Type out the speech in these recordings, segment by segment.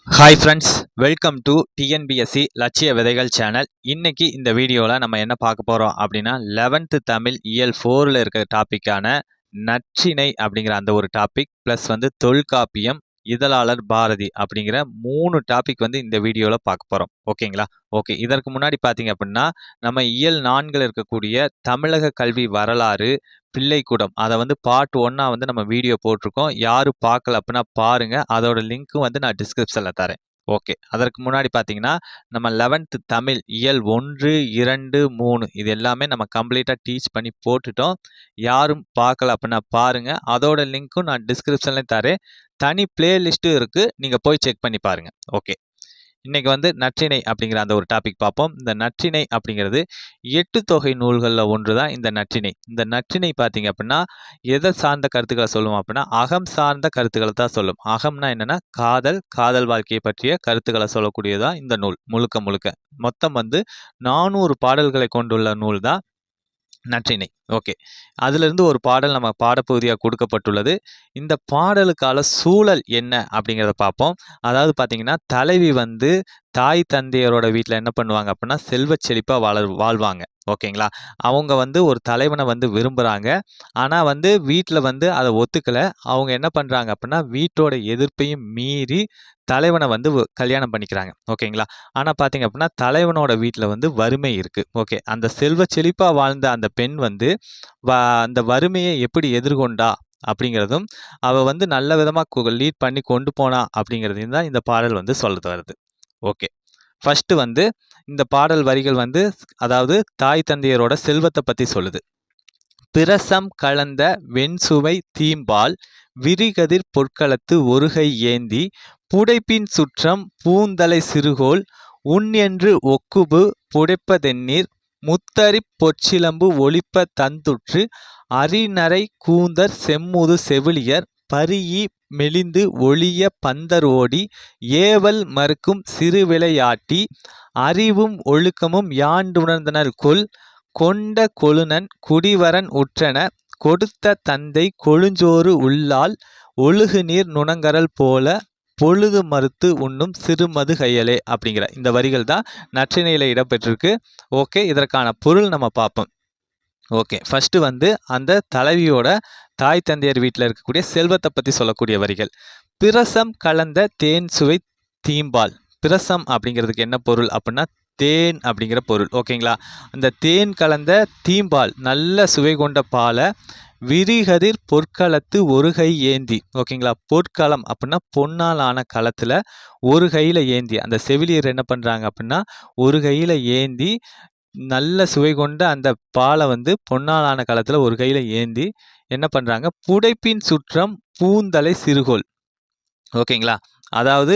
Hi friends, welcome to TNPSC லட்சிய விதைகள் channel. இன்னைக்கு இந்த வீடியோவில் நம்ம என்ன பார்க்க போகிறோம் அப்படின்னா 11th தமிழ் இயல் 4ல் இருக்கிற டாப்பிக்கான நற்றிணை அப்படிங்கிற அந்த ஒரு டாபிக் ப்ளஸ் தொல்காப்பியம், இதழாளர் பாரதி அப்படிங்கிற 3 டாபிக் இந்த வீடியோவில் பார்க்க போகிறோம். ஓகேங்களா? ஓகே, இதற்கு முன்னாடி பார்த்தீங்க அப்படின்னா நம்ம இயல் 4ல் இருக்கக்கூடிய தமிழக கல்வி வரலாறு பிள்ளைக்கூடம் அதை பார்ட் 1 நம்ம வீடியோ போட்டிருக்கோம். யாரும் பார்க்கல அப்படின்னா பாருங்க. அதோட லிங்க்கும் நான் டிஸ்கிரிப்ஷனில் தரேன். ஓகே, அதற்கு முன்னாடி பார்த்தீங்கன்னா நம்ம 11th தமிழ் இயல் 1, 2, 3 இது எல்லாமே நம்ம கம்ப்ளீட்டாக டீச் பண்ணி போட்டுட்டோம். யாரும் பார்க்கல அப்படின்னா பாருங்க. அதோட லிங்க்கும் நான் டிஸ்கிரிப்ஷன்லேயும் தரேன். தனி பிளேலிஸ்ட்டும் இருக்குது, நீங்கள் போய் செக் பண்ணி பாருங்கள். ஓகே, இன்னைக்கு நற்றிணை அப்படிங்கிற அந்த ஒரு டாபிக் பார்ப்போம். இந்த நற்றிணை அப்படிங்கிறது 8 தொகை நூல்களில் ஒன்று தான் இந்த நற்றிணை. இந்த நற்றிணை பார்த்தீங்க அப்படின்னா எதை சார்ந்த கருத்துக்களை சொல்லும் அப்படின்னா அகம் சார்ந்த கருத்துக்களை தான் சொல்லும். அகம்னா என்னன்னா காதல் வாழ்க்கையை பற்றிய கருத்துக்களை சொல்லக்கூடியதான் இந்த நூல் முழுக்க முழுக்க. மொத்தம் 400 பாடல்களை கொண்டுள்ள நூல் தான் நற்றிணை. ஓகே, அதிலிருந்து ஒரு பாடல் நம்ம பாடப்பகுதியாக கொடுக்கப்பட்டுள்ளது. இந்த பாடலுக்கான சூழல் என்ன அப்படிங்கிறத பார்ப்போம். அதாவது பார்த்தீங்கன்னா தலைவி தாய் தந்தையரோட வீட்டில் என்ன பண்ணுவாங்க அப்படின்னா செல்வச் செழிப்பாக வாழ்வாங்க. ஓகேங்களா? அவங்க ஒரு தலைவனை விரும்புகிறாங்க. ஆனால் வீட்டில் அதை ஒத்துக்கலை. அவங்க என்ன பண்ணுறாங்க அப்படின்னா வீட்டோட எதிர்ப்பையும் மீறி தலைவனை கல்யாணம் பண்ணிக்கிறாங்க. ஓகேங்களா? ஆனால் பார்த்தீங்க அப்படின்னா தலைவனோட வீட்டில் வறுமை இருக்குது. ஓகே, அந்த செல்வ செழிப்பாக வாழ்ந்த அந்த பெண் அந்த வறுமையை எப்படி எதிர்கொண்டா அப்படிங்கிறதும் அவ நல்ல விதமாக லீட் பண்ணி கொண்டு போனா அப்படிங்கிறதையும் தான் இந்த பாடல் சொல்ல வருது. ஓகே, ஃபர்ஸ்ட் இந்த பாடல் வரிகள் அதாவது தாய் தந்தையரோட செல்வத்தை பற்றி சொல்லுது. பிரசம் கலந்த வெண்சுவை தீம்பால் விரிகதிர் பொற்களத்து ஒருகை ஏந்தி புடைப்பின் சுற்றம் பூந்தலை சிறுகோள் உன் என்று ஒக்குபு புடைப்பதென்னீர் முத்தரிப் பொற்சிலம்பு ஒளிப்ப தந்துற்று அரிநரை கூந்தர் செம்முது செவிலியர் பரியி மெலிந்து ஒளிய பந்தர் ஓடி ஏவல் மறுக்கும் சிறு விளையாட்டி அறிவும் ஒழுக்கமும் யாண்டுணர்ந்தனர் கொல் கொண்ட கொழுநன் குடிவரன் உற்றன கொடுத்த தந்தை கொழுஞ்சோறு உள்ளால் ஒழுகு நீர் நுணங்கரல் போல பொழுது மறுத்து உண்ணும் சிறுமது கையலே அப்படிங்கிற இந்த வரிகள் தான் நற்றிணையில் இடம்பெற்றிருக்கு. ஓகே, இதற்கான பொருள் நம்ம பார்ப்போம். ஓகே, ஃபர்ஸ்ட் அந்த தலைவியோட தாய் தந்தையர் வீட்டில் இருக்கக்கூடிய செல்வத்தை பற்றி சொல்லக்கூடிய வரிகள். பிரசம் கலந்த தேன் சுவை தீம்பால். பிரசம் அப்படிங்கிறதுக்கு என்ன பொருள் அப்படின்னா தேன் அப்படிங்கிற பொருள். ஓகேங்களா? அந்த தேன் கலந்த தீம்பால் நல்ல சுவை கொண்ட பாலை விரிகதிர் பொற்களத்து ஒரு கை ஏந்தி. ஓகேங்களா? பொற்களம் அப்படின்னா பொன்னால் ஆன களத்தில் ஒரு கையில் ஏந்தி அந்த செவிலியர் என்ன பண்ணுறாங்க அப்படின்னா ஒரு கையில் ஏந்தி நல்ல சுவை கொண்ட அந்த பாலை பொன்னால் ஆன களத்தில் ஒரு கையில் ஏந்தி என்ன பண்ணுறாங்க புடைப்பின் சுற்றம் பூந்தலை சிறுகோள். ஓகேங்களா? அதாவது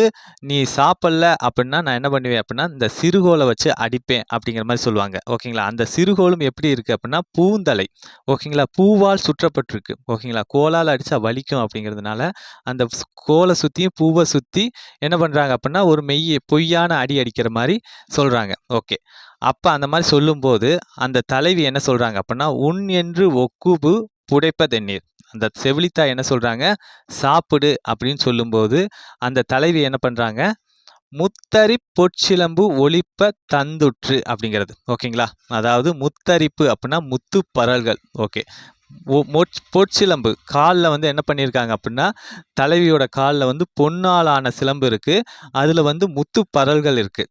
நீ சாப்பிடல அப்படின்னா நான் என்ன பண்ணுவேன் அப்படின்னா இந்த சிறுகோலை வச்சு அடிப்பேன் அப்படிங்கிற மாதிரி சொல்லுவாங்க. ஓகேங்களா? அந்த சிறுகோலும் எப்படி இருக்குது அப்படின்னா பூந்தலை. ஓகேங்களா? பூவால் சுற்றப்பட்டிருக்கு. ஓகேங்களா? கோலால் அடித்தா வலிக்கும் அப்படிங்கிறதுனால அந்த கோலை சுற்றியும் பூவை சுற்றி என்ன பண்ணுறாங்க அப்படின்னா ஒரு பொய்யான அடி அடிக்கிற மாதிரி சொல்கிறாங்க. ஓகே, அப்போ அந்த மாதிரி சொல்லும்போது அந்த தலைவி என்ன சொல்கிறாங்க அப்படின்னா உன் என்று ஒக்குபு புடைப்பதென்னீர். அந்த செவிலித்தாய் என்ன சொல்கிறாங்க சாப்பிடு அப்படின்னு சொல்லும்போது அந்த தலைவி என்ன பண்ணுறாங்க முத்தரி பொற்சிலம்பு ஒளிப்ப தந்துற்று அப்படிங்கிறது. ஓகேங்களா? அதாவது முத்தரிப்பு அப்படின்னா முத்து பரல்கள். ஓகே, பொற்சிலம்பு காலில் என்ன பண்ணியிருக்காங்க அப்படின்னா தலைவியோட காலில் பொன்னாலான சிலம்பு இருக்குது. அதில் முத்து பரல்கள் இருக்குது.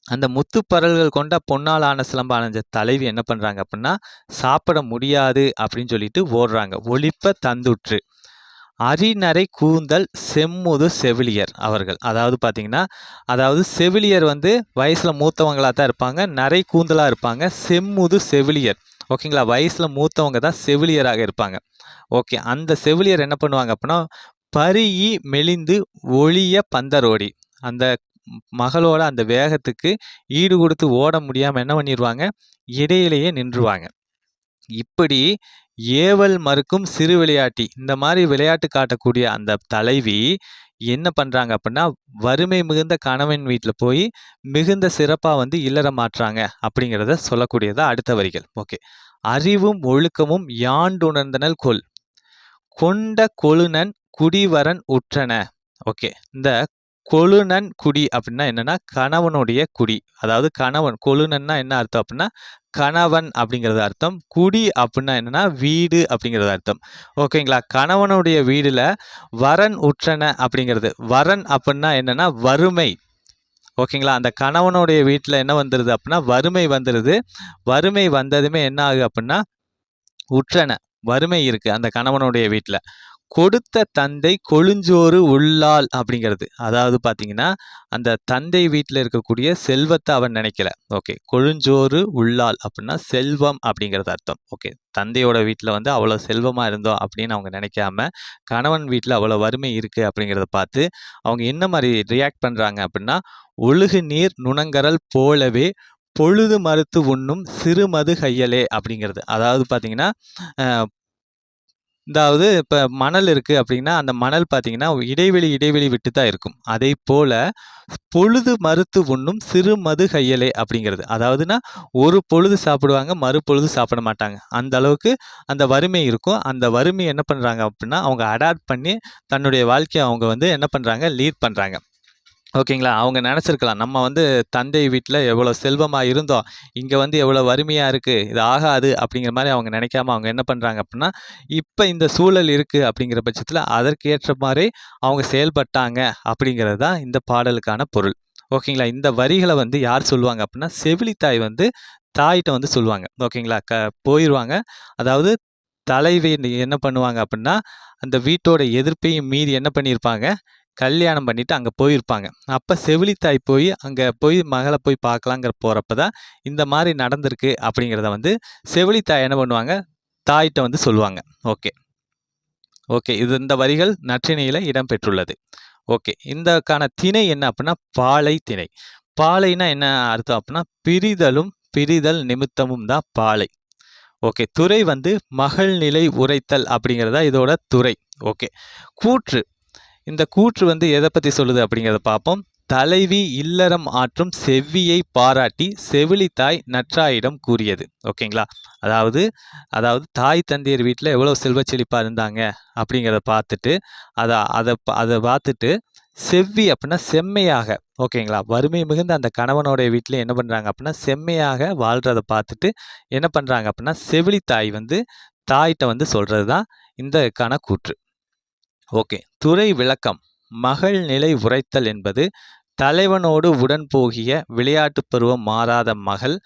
அந்த முத்து பரல்கள் கொண்ட பொன்னாலான சிலம்பான தலைவி என்ன பண்ணுறாங்க அப்படின்னா சாப்பிட முடியாது அப்படின்னு சொல்லிட்டு ஓடுறாங்க. ஒளிப்ப தந்துற்று அரிநரை கூந்தல் செம்முது செவிலியர் அவர்கள். அதாவது பார்த்தீங்கன்னா அதாவது செவிலியர் வயசில் மூத்தவங்களாக தான் இருப்பாங்க, நரை கூந்தலாக இருப்பாங்க. செம்முது செவிலியர். ஓகேங்களா? வயசில் மூத்தவங்க தான் செவிலியராக இருப்பாங்க. ஓகே, அந்த செவிலியர் என்ன பண்ணுவாங்க அப்படின்னா பரியி மெலிந்து ஒளிய பந்தரோடி அந்த மகளோட அந்த வேகத்துக்கு ஈடு கொடுத்து ஓட முடியாமல் என்ன பண்ணிடுவாங்க இடையிலேயே நின்றுவாங்க. இப்படி ஏவல் மறுக்கும் சிறு விளையாட்டி இந்த மாதிரி விளையாட்டு காட்டக்கூடிய அந்த தலைவி என்ன பண்ணுறாங்க அப்படின்னா வறுமை மிகுந்த கணவன் வீட்டில் போய் மிகுந்த சிறப்பாக இல்லற மாற்றாங்க அப்படிங்கிறத சொல்லக்கூடியதா அடுத்த வரிகள். ஓகே, அறிவும் ஒழுக்கமும் யாண்டுணர்ந்தனல் கொல் கொண்ட கொழுநன் குடிவரன் உற்றன. ஓகே, இந்த கொழுநன் குடி அப்படின்னா என்னன்னா கணவனுடைய குடி. அதாவது கணவன், கொழுநன்னா என்ன அர்த்தம் அப்படின்னா கணவன் அப்படிங்கிறது அர்த்தம். குடி அப்படின்னா என்னன்னா வீடு அப்படிங்கிறது அர்த்தம். ஓகேங்களா? கணவனுடைய வீடுல வரன் உற்றன அப்படிங்கிறது. வரன் அப்படின்னா என்னன்னா வறுமை. ஓகேங்களா? அந்த கணவனுடைய வீட்டில் என்ன வந்துடுது அப்படின்னா வறுமை வந்துடுது. வறுமை வந்ததுமே என்ன ஆகுது அப்படின்னா உற்றன வறுமை இருக்கு அந்த கணவனுடைய வீட்டில். கொடுத்த தந்தை கொழுஞ்சோறு உள்ளாள் அப்படிங்கிறது. அதாவது பார்த்தீங்கன்னா, அந்த தந்தை வீட்டில் இருக்கக்கூடிய செல்வத்தை அவன் நினைக்கல. ஓகே. கொழுஞ்சோறு உள்ளாள் அப்படின்னா செல்வம் அப்படிங்கிறது அர்த்தம். ஓகே. தந்தையோட வீட்டில் வந்து அவ்வளோ செல்வமா இருந்தோம் அப்படின்னு அவங்க நினைக்காம, கணவன் வீட்டில் அவ்வளோ வறுமை இருக்கு அப்படிங்கிறத பார்த்து, அவங்க என்ன மாரி ரியாக்ட் பண்றாங்க அப்படின்னா, "ஒழுகு நீர் நுணங்கரல் போலவே பொழுது மறுத்து உண்ணும் சிறுமது கையலே" அப்படிங்கிறது. அதாவது பார்த்தீங்கன்னா, அ அதாவது இப்ப மணல் இருக்கு அப்படின்னா, அந்த மணல் பார்த்தீங்கன்னா, இடைவெளி இடைவெளி விட்டு தான் இருக்கும். அதைப்போல பொழுது மறுத்து உண்ணும் சிறு மது கையலே அப்படிங்கிறது. அதாவதுன்னா, ஒரு பொழுது சாப்பிடுவாங்க, மறுபொழுது சாப்பிட மாட்டாங்க. அந்த அளவுக்கு அந்த வறுமை இருக்கும். அந்த வறுமைய என்ன பண்றாங்க அப்படின்னா, அவங்க அடாப்ட் பண்ணி தன்னுடைய வாழ்க்கைய அவங்க வந்து என்ன பண்றாங்க, லீட் பண்றாங்க. ஓகேங்களா? அவங்க நெனச்சிருக்கலாம், நம்ம வந்து தந்தை வீட்ல எவ்வளோ செல்வமா இருந்தோம். இங்க வந்து எவ்வளோ வறுமையா இருக்கு. இது ஆகாது அப்படிங்கிற மாரி அவங்க நெனைக்காம அவங்க என்ன பண்றாங்க அப்டின்னா, இப்ப இந்த சூழல் இருக்கு அப்படிங்கிற பட்சத்தில அதற்கு ஏற்ற மாரி அவங்க செயல்பட்டாங்க அப்படிங்கிறது தான் இந்த பாடலுக்கான பொருள். ஓகேங்களா? இந்த வரிகள வந்து யார் சொல்லுவாங்க அப்டின்னா, செவிலித்தாய் வந்து தாயிட்ட வந்து சொல்லுவாங்க. ஓகேங்களா? போயிருவாங்க. அதாவது தலைவி என்ன பண்ணுவாங்க அப்டின்னா, அந்த வீட்டோட எதிர்ப்பையும் மீறி என்ன பண்ணியிருப்பாங்க, கல்யாணம் பண்ணிட்டு அங்க போயிருப்பாங்க. அப்ப செவிலித்தாய் போய் அங்க போய் மகள போய் பார்க்கலாங்கிற போறப்ப தான், இந்த மாரி நடந்திருக்கு அப்படிங்கிறத வந்து செவிலித்தாய் என்ன பண்ணுவாங்க, தாயிட்ட வந்து சொல்லுவாங்க. Okay, okay. இந்த வரிகள் நற்றிணையில இடம்பெற்றுள்ளது. ஓகே. இந்தக்கான திணை என்ன அப்படின்னா, பாலை திணை. பாலைன்னா என்ன அர்த்தம் அப்படின்னா, பிரிதலும், பிரிதல் நிமித்தமும் தான் பாலை. ஓகே. துறை வந்து மகள்நிலை உரைத்தல் அப்படிங்கிறது தான் இதோட துறை. ஓகே. கூற்று. இந்த கூற்று வந்து எதை பத்தி சொல்லுது அப்படிங்கிறத பார்ப்போம். தலைவி இல்லறம் ஆற்றும் செவ்வியை பாராட்டி செவிலித்தாய் நற்றாயிடம் கூறியது. ஓகேங்களா? அதாவது அதாவது தாய் தந்தையர் வீட்ல எவ்வளோ செல்வச் செழிப்பா இருந்தாங்க அப்படிங்கிறத பார்த்துட்டு, அத அத அத பார்த்துட்டு செவ்வி அப்படின்னா செம்மையாக, ஓகேங்களா? வறுமை மிகுந்த அந்த கணவனுடைய வீட்ல என்ன பண்றாங்க அப்படின்னா, செம்மையாக வாழ்றத பார்த்துட்டு என்ன பண்றாங்க அப்படின்னா, செவிலித்தாய் வந்து தாயிட்ட வந்து சொல்றது தான் இந்தக்கான கூற்று. ஓகே. துறை விளக்கம். மகள் நிலை உரைத்தல் என்பது தலைவனோடு உடன் போகிய விளையாட்டுப் பருவம் மாறாத மகள்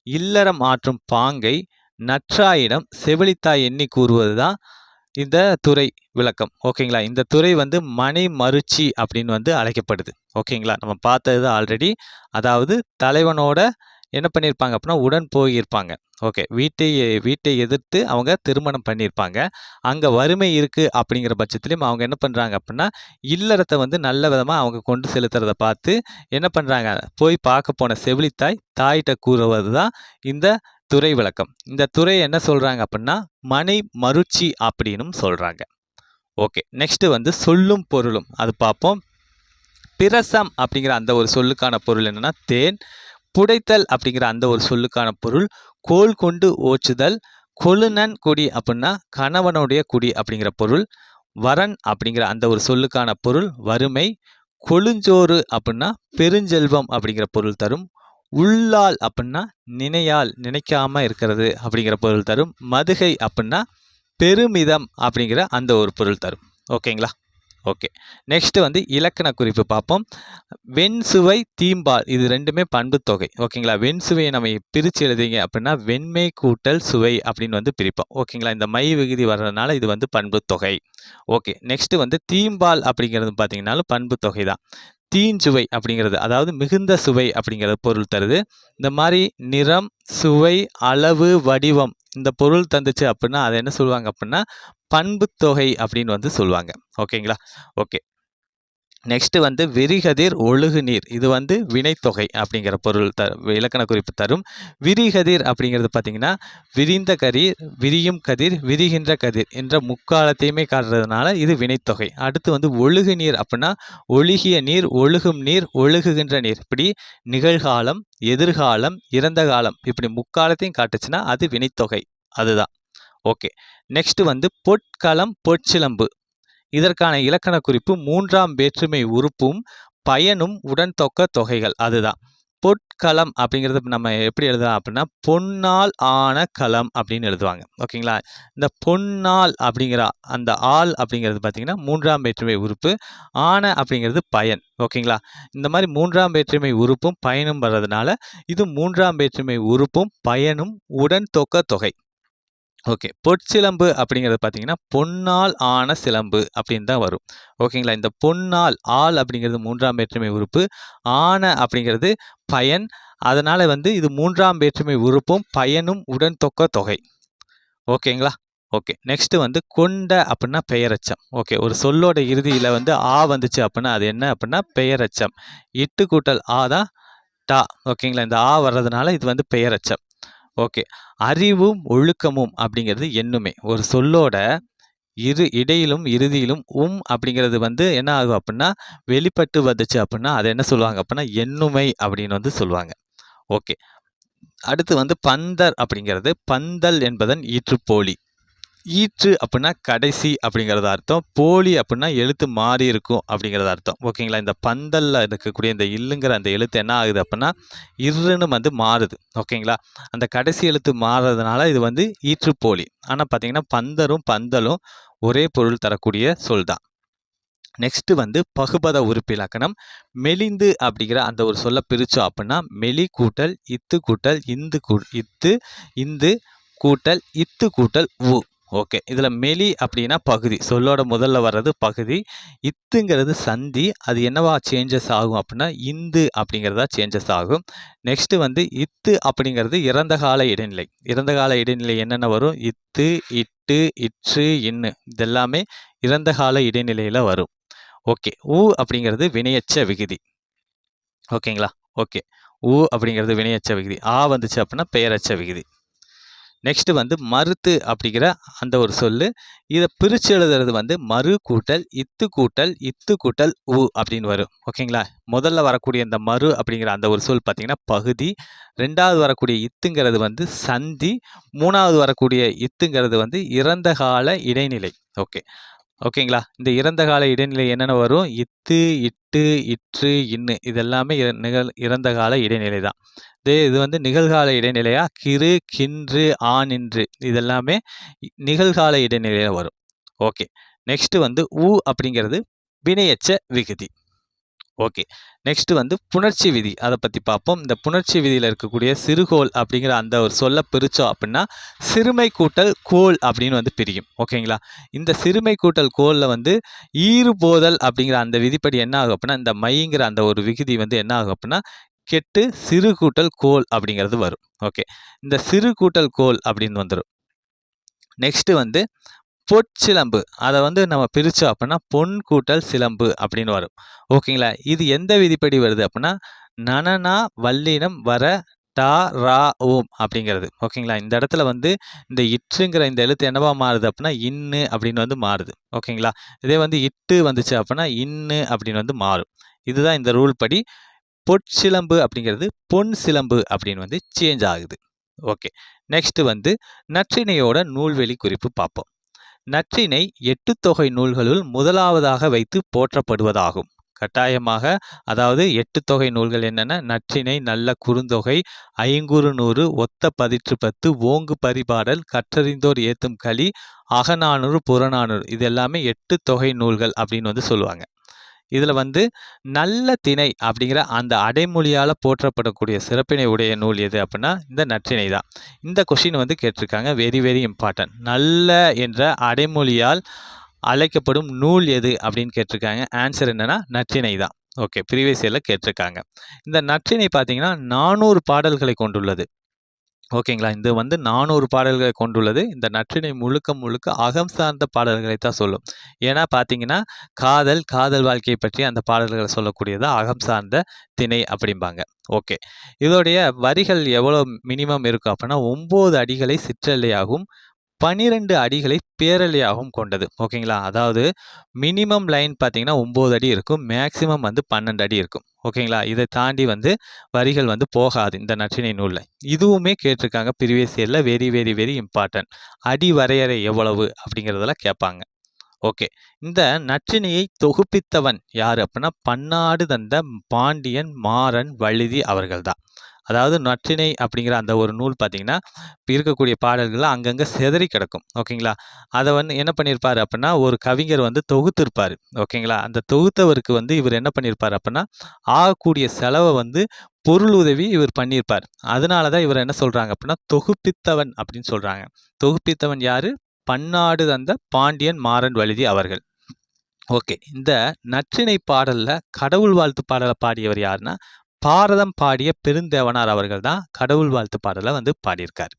இல்லறம் ஆற்றும் பாங்கை நற்றாயிடம் செவிலித்தாய் எண்ணி கூறுவதுதான் இந்த துறை விளக்கம். ஓகேங்களா? இந்த துறை வந்து மனை மருட்சி அப்படின்னு வந்து அழைக்கப்படுது. ஓகேங்களா? நம்ம பார்த்தது தான் ஆல்ரெடி. அதாவது தலைவனோட என்ன பண்ணியிருப்பாங்க அப்படின்னா, உடன் போயிருப்பாங்க. ஓகே. வீட்டை எதிர்த்து அவங்க திருமணம் பண்ணியிருப்பாங்க. அங்க வறுமை இருக்கு அப்படிங்கிற பட்சத்திலயும் அவங்க என்ன பண்றாங்க அப்படின்னா, இல்லறத்த வந்து நல்ல விதமா அவங்க கொண்டு செலுத்துறத பார்த்து என்ன பண்றாங்க, போய் பார்க்க போன செவிலித்தாய் தாயிட்ட கூறுவது தான் இந்த துறை விளக்கம். இந்த துறை என்ன சொல்றாங்க அப்படின்னா, மனை மருட்சி அப்படின்னும் சொல்றாங்க. ஓகே. நெக்ஸ்ட் வந்து சொல்லும் பொருளும். அது பார்ப்போம். பிரசம் அப்படிங்கிற அந்த ஒரு சொல்லுக்கான பொருள் என்னன்னா தேன். புடைத்தல் அப்படிங்கிற அந்த ஒரு சொல்லுக்கான பொருள் கோல் கொண்டு ஓச்சுதல். கொழுநன் குடி அப்படின்னா கணவனுடைய குடி அப்படிங்கிற பொருள். வரன் அப்படிங்கிற அந்த ஒரு சொல்லுக்கான பொருள் வறுமை. கொழுஞ்சோறு அப்படின்னா பெருஞ்செல்வம் அப்படிங்கிற பொருள் தரும். உள்ளால் அப்படின்னா நினையால், நினைக்காம இருக்கிறது அப்படிங்கிற பொருள் தரும். மதுகை அப்படின்னா பெருமிதம் அப்படிங்கிற அந்த ஒரு பொருள் தரும். ஓகேங்களா? ஓகே. நெக்ஸ்ட் வந்து இலக்கண குறிப்பு பார்ப்போம். வெண்சுவை, தீம்பால் இது 2மே பண்புத் தொகை. ஓகேங்களா? வெண்சுவையை நம்ம பிரிச்சு எழுதிங்க அப்படின்னா, வெண்மை கூட்டல் சுவை அப்படின்னு வந்து பிரிப்போம். ஓகேங்களா? இந்த மை விகுதி வர்றதுனால இது வந்து பண்புத் தொகை. ஓகே. நெக்ஸ்ட் வந்து தீம்பால் அப்படிங்கிறது பார்த்தீங்கன்னாலும் பண்புத் தொகை தான். தீஞ்சுவை அப்படிங்கிறது அதாவது மிகுந்த சுவை அப்படிங்கிறது பொருள் தருது. இந்த மாதிரி நிறம், சுவை, அளவு, வடிவம் இந்த பொருள் தந்துச்சு அப்படின்னா, அதை என்ன சொல்லுவாங்க அப்படின்னா, பண்புத்தொகை அப்படின்னு வந்து சொல்லுவாங்க. ஓகேங்களா? ஓகே. நெக்ஸ்ட் வந்து விரிகதிர் ஒழுகு நீர் இது வந்து வினைத்தொகை அப்படிங்கிற பொருள் இலக்கண குறிப்பு தரும். விரிகதிர் அப்படிங்கிறது பார்த்தீங்கன்னா விரிந்த கதிர், விரியும் கதிர், விரிகின்ற கதிர் என்ற முக்காலத்தையுமே காட்டுறதுனால இது வினைத்தொகை. அடுத்து வந்து ஒழுகு நீர் அப்படின்னா ஒழுகிய நீர், ஒழுகும் நீர், ஒழுகுகின்ற நீர் இப்படி நிகழ்காலம், எதிர்காலம், இறந்த காலம் இப்படி முக்காலத்தையும் காட்டுச்சுன்னா அது வினைத்தொகை. அதுதான். ஓகே. நெக்ஸ்ட் வந்து பொற்களம், பொற்சிலம்பு இதற்கான இலக்கண குறிப்பு 3ஆம் வேற்றுமை உறுப்பும் பயனும் உடன்தொக்க தொகைகள் அதுதான். பொற்களம் அப்படிங்கிறது நம்ம எப்படி எழுதலாம் அப்படின்னா பொன்னால் ஆன களம் அப்படின்னு எழுதுவாங்க. ஓகேங்களா? இந்த பொன்னால் அப்படிங்கிற அந்த ஆள் அப்படிங்கிறது பார்த்தீங்கன்னா மூன்றாம் வேற்றுமை உறுப்பு. ஆன அப்படிங்கிறது பயன். ஓகேங்களா? இந்த மாதிரி மூன்றாம் வேற்றுமை உறுப்பும் பயனும் வர்றதுனால இது மூன்றாம் வேற்றுமை உறுப்பும் பயனும் உடன்தொக்க தொகை. ஓகே. பொற்சிலம்பு அப்படிங்கிறது பார்த்தீங்கன்னா, பொன்னால் ஆன சிலம்பு அப்படின்னு தான் வரும். ஓகேங்களா? இந்த பொன்னால் ஆல் அப்படிங்கிறது 3ஆம் வேற்றுமை உறுப்பு. ஆன அப்படிங்கிறது பயன். அதனால வந்து இது 3ஆம் வேற்றுமை உறுப்பும், பயனும் உடன்தொக்க தொகை. ஓகேங்களா? ஓகே. நெக்ஸ்ட் வந்து கொண்ட அப்படின்னா பெயரெச்சம். ஓகே. ஒரு சொல்லோட இறுதியில வந்து ஆ வந்துச்சு அப்படின்னா, அது என்ன அப்படின்னா பெயரெச்சம். இட்டு கூட்டல் ஆ தான் டா. ஓகேங்களா? இந்த ஆ வர்றதுனால இது வந்து பெயரெச்சம். ஓகே. அறிவும் ஒழுக்கமும் அப்படிங்கிறது எண்ணுமே. ஒரு சொல்லோட இடையிலும் இறுதியிலும் அப்படிங்கிறது வந்து என்ன ஆகும் அப்படின்னா வெளிப்பட்டு வந்துச்சு அப்படின்னா அதை என்ன சொல்லுவாங்க அப்படின்னா எண்ணுமை அப்படின்னு வந்து சொல்லுவாங்க. ஓகே. அடுத்து வந்து பந்தர் அப்படிங்கிறது பந்தல் என்பதன் ஈற்றுப்போலி. ஈற்று அப்படின்னா கடைசி அப்படிங்கிறது அர்த்தம். போலி அப்படின்னா எழுத்து மாறி இருக்கும் அப்படிங்கிறது அர்த்தம். ஓகேங்களா? இந்த பந்தல்ல இருக்கக்கூடிய இந்த இல்லுங்கிற அந்த எழுத்து என்ன ஆகுது அப்படின்னா இர்ருன்னு வந்து மாறுது. ஓகேங்களா? அந்த கடைசி எழுத்து மாறுறதுனால இது வந்து ஈற்றுப்போலி. ஆனால் பார்த்தீங்கன்னா பந்தரும் பந்தலும் ஒரே பொருள் தரக்கூடிய சொல் தான். நெக்ஸ்ட் வந்து பகுபத உறுப்பிலக்கணம். மெலிந்து அப்படிங்கிற அந்த ஒரு சொல்ல பிரிச்சோம் அப்படின்னா மெலி கூட்டல் இத்து கூட்டல் இத்து இந்து கூட்டல் இத்து கூட்டல் உ. ஓகே. இதில் மெலி அப்படின்னா பகுதி. சொல்லோட முதல்ல வர்றது பகுதி. இத்துங்கிறது சந்தி. அது என்னவா சேஞ்சஸ் ஆகும் அப்படின்னா இந்து அப்படிங்கிறதா சேஞ்சஸ் ஆகும். நெக்ஸ்ட் வந்து இத்து அப்படிங்கிறது இறந்த கால இடைநிலை. இறந்த கால இடைநிலை என்னென்ன வரும்? இத்து, இட்டு, இற்று, இன்னு இதெல்லாமே இறந்த கால இடைநிலையில் வரும். ஓகே. உ அப்படிங்கிறது வினையெச்ச விகுதி. ஓகேங்களா? ஓகே. உ அப்படிங்கிறது வினையெச்ச விகுதி. ஆ வந்துச்சு அப்படின்னா பெயரெச்ச விகுதி. நெக்ஸ்ட் வந்து மருத்து அப்படிங்கிற அந்த ஒரு சொல்லு. இதை பிரித்து எழுதுறது வந்து மறு கூட்டல் இத்து கூட்டல் உ அப்படின்னு வரும். ஓகேங்களா? முதல்ல வரக்கூடிய இந்த மறு அப்படிங்கிற அந்த ஒரு சொல் பார்த்தீங்கன்னா பகுதி. 2வது வரக்கூடிய இத்துங்கிறது வந்து சந்தி. 3வது வரக்கூடிய இத்துங்கிறது வந்து இறந்த கால இடைநிலை. ஓகே. ஓகேங்களா? இந்த இறந்த கால இடைநிலை என்னென்ன வரும்? இத்து, இட்டு, இற்று, இன்னு இதெல்லாமே இறந்த கால இடைநிலை தான். இது வந்து நிகழ்கால இடைநிலையா கிறு, கின்று, ஆநின்று இதெல்லாமே நிகழ்கால இடைநிலையில வரும். ஓகே. நெக்ஸ்ட் வந்து உ அப்படிங்கிறது வினையெச்ச விகுதி. ஓகே. நெக்ஸ்ட் வந்து புணர்ச்சி விதி. அதை பற்றி பார்ப்போம். இந்த புணர்ச்சி விதியில் இருக்கக்கூடிய சிறுகோள் அப்படிங்கிற அந்த ஒரு சொல்ல பிரித்தோம் அப்படின்னா சிறுமை கூட்டல் கோல் அப்படின்னு வந்து பிரியும். ஓகேங்களா? இந்த சிறுமை கூட்டல் கோலில் வந்து ஈறுபோதல் அப்படிங்கிற அந்த விதிப்படி என்ன ஆகும் அப்படின்னா இந்த மைங்கிற அந்த ஒரு விகுதி வந்து என்ன ஆகும் அப்படின்னா கெட்டு சிறு கூட்டல் கோல் அப்படிங்கிறது வரும். ஓகே. இந்த சிறு கூட்டல் கோல் அப்படின்னு வந்துடும். நெக்ஸ்ட் வந்து பொற்சிலம்பு. அதை வந்து நம்ம பிரித்தோம் அப்படின்னா பொன் கூட்டல் சிலம்பு அப்படின்னு வரும். ஓகேங்களா? இது எந்த விதிப்படி வருது அப்படின்னா நனனா வல்லினம் வர டா ரா ஓம் அப்படிங்கிறது. ஓகேங்களா? இந்த இடத்துல வந்து இந்த இற்றுங்கிற இந்த எழுத்து என்னவா மாறுது அப்படின்னா இன்னு அப்படின்னு வந்து மாறுது. ஓகேங்களா? இதே வந்து இட்டு வந்துச்சு அப்படின்னா இன்னு அப்படின்னு வந்து மாறும். இதுதான் இந்த ரூல் படி பொற்சிலம்பு அப்படிங்கிறது பொன் சிலம்பு அப்படின்னு வந்து சேஞ்ச் ஆகுது. ஓகே. நெக்ஸ்ட் வந்து நற்றிணையோட நூல்வெளி குறிப்பு பார்ப்போம். நற்றிணை 8 தொகை நூல்களுள் முதலாவதாக வைத்து போற்றப்படுவதாகும். கட்டாயமாக அதாவது 8 தொகை நூல்கள் என்னென்ன? நற்றிணை, நல்ல குறுந்தொகை, ஐங்குறுநூறு, ஒத்த பதிற்று 10, ஓங்கு பரிபாடல், கற்றறிந்தோர் ஏத்தும் களி, அகநானூறு, புறநானூறு இது எல்லாமே 8 தொகை நூல்கள் அப்படின்னு வந்து சொல்லுவாங்க. இதில் வந்து நல்ல திணை அப்படிங்கிற அந்த அடைமொழியால் போற்றப்படக்கூடிய சிறப்பினை உடைய நூல் எது அப்படின்னா இந்த நற்றிணை தான். இந்த கொஷின் வந்து கேட்டிருக்காங்க. Very very important. நல்ல என்ற அடைமொழியால் அழைக்கப்படும் நூல் எது அப்படின்னு கேட்டிருக்காங்க. ஆன்சர் என்னன்னா நற்றிணை தான். ஓகே. ப்ரீவியஸ் இயரில் கேட்டிருக்காங்க. இந்த நற்றிணை பார்த்தீங்கன்னா 400 பாடல்களை கொண்டுள்ளது. ஓகேங்களா? இது வந்து 400 பாடல்களை கொண்டுள்ளது. இந்த நற்றிணை முழுக்க முழுக்க அகம் சார்ந்த பாடல்களை தான் சொல்லும். ஏன்னா பார்த்தீங்கன்னா காதல் வாழ்க்கையை பற்றி அந்த பாடல்களை சொல்லக்கூடியது அகம் சார்ந்த திணை அப்படிம்பாங்க. ஓகே. இதோடைய வரிகள் எவ்வளோ மினிமம் இருக்கும் அப்படின்னா 9 அடிகளை சிற்றெல்லையாகவும் 12 அடிகளை பேரலையாகவும் கொண்டது. ஓகேங்களா? அதாவது மினிமம் லைன் பார்த்தீங்கன்னா 9 அடி இருக்கும். மேக்ஸிமம் வந்து 12 அடி இருக்கும். ஓகேங்களா? இதை தாண்டி வந்து வரிகள் வந்து போகாது இந்த நற்றிணை நூலில். இதுவுமே கேட்டிருக்காங்க ப்ரீவியஸ் இயரில். Very very very important. அடி வரையறை எவ்வளவு அப்படிங்கிறதெல்லாம் கேட்பாங்க. ஓகே. இந்த நற்றிணையை தொகுப்பித்தவன் யாரு அப்படின்னா, பன்னாடு தந்த பாண்டியன் மாறன் வழுதி அவர்கள் தான். அதாவது நற்றிணை அப்படிங்கிற அந்த ஒரு நூல் பார்த்தீங்கன்னா, இப்ப இருக்கக்கூடிய பாடல்கள்லாம் அங்கங்க சிதறி கிடக்கும். ஓகேங்களா? அத வந்து என்ன பண்ணியிருப்பாரு அப்படின்னா, ஒரு கவிஞர் வந்து தொகுத்திருப்பாரு. ஓகேங்களா? அந்த தொகுத்தவருக்கு வந்து இவர் என்ன பண்ணியிருப்பாரு அப்படின்னா, ஆகக்கூடிய செலவ வந்து பொருளுதவி இவர் பண்ணியிருப்பார். அதனால தான் இவர என்ன சொல்றாங்க அப்படின்னா, தொகுப்பித்தவன் அப்படின்னு சொல்றாங்க. தொகுப்பித்தவன் யாரு? பன்னாடு தந்த பாண்டியன் மாறன் வழுதி அவர்கள். ஓகே. இந்த நற்றிணை பாடல்ல கடவுள் வாழ்த்து பாடல பாடியவர் யாருன்னா, பாரதம் பாடிய பெருந்தேவனார் அவர்கள் தான் கடவுள் வாழ்த்து பாடல வந்து பாடியிருக்காரு.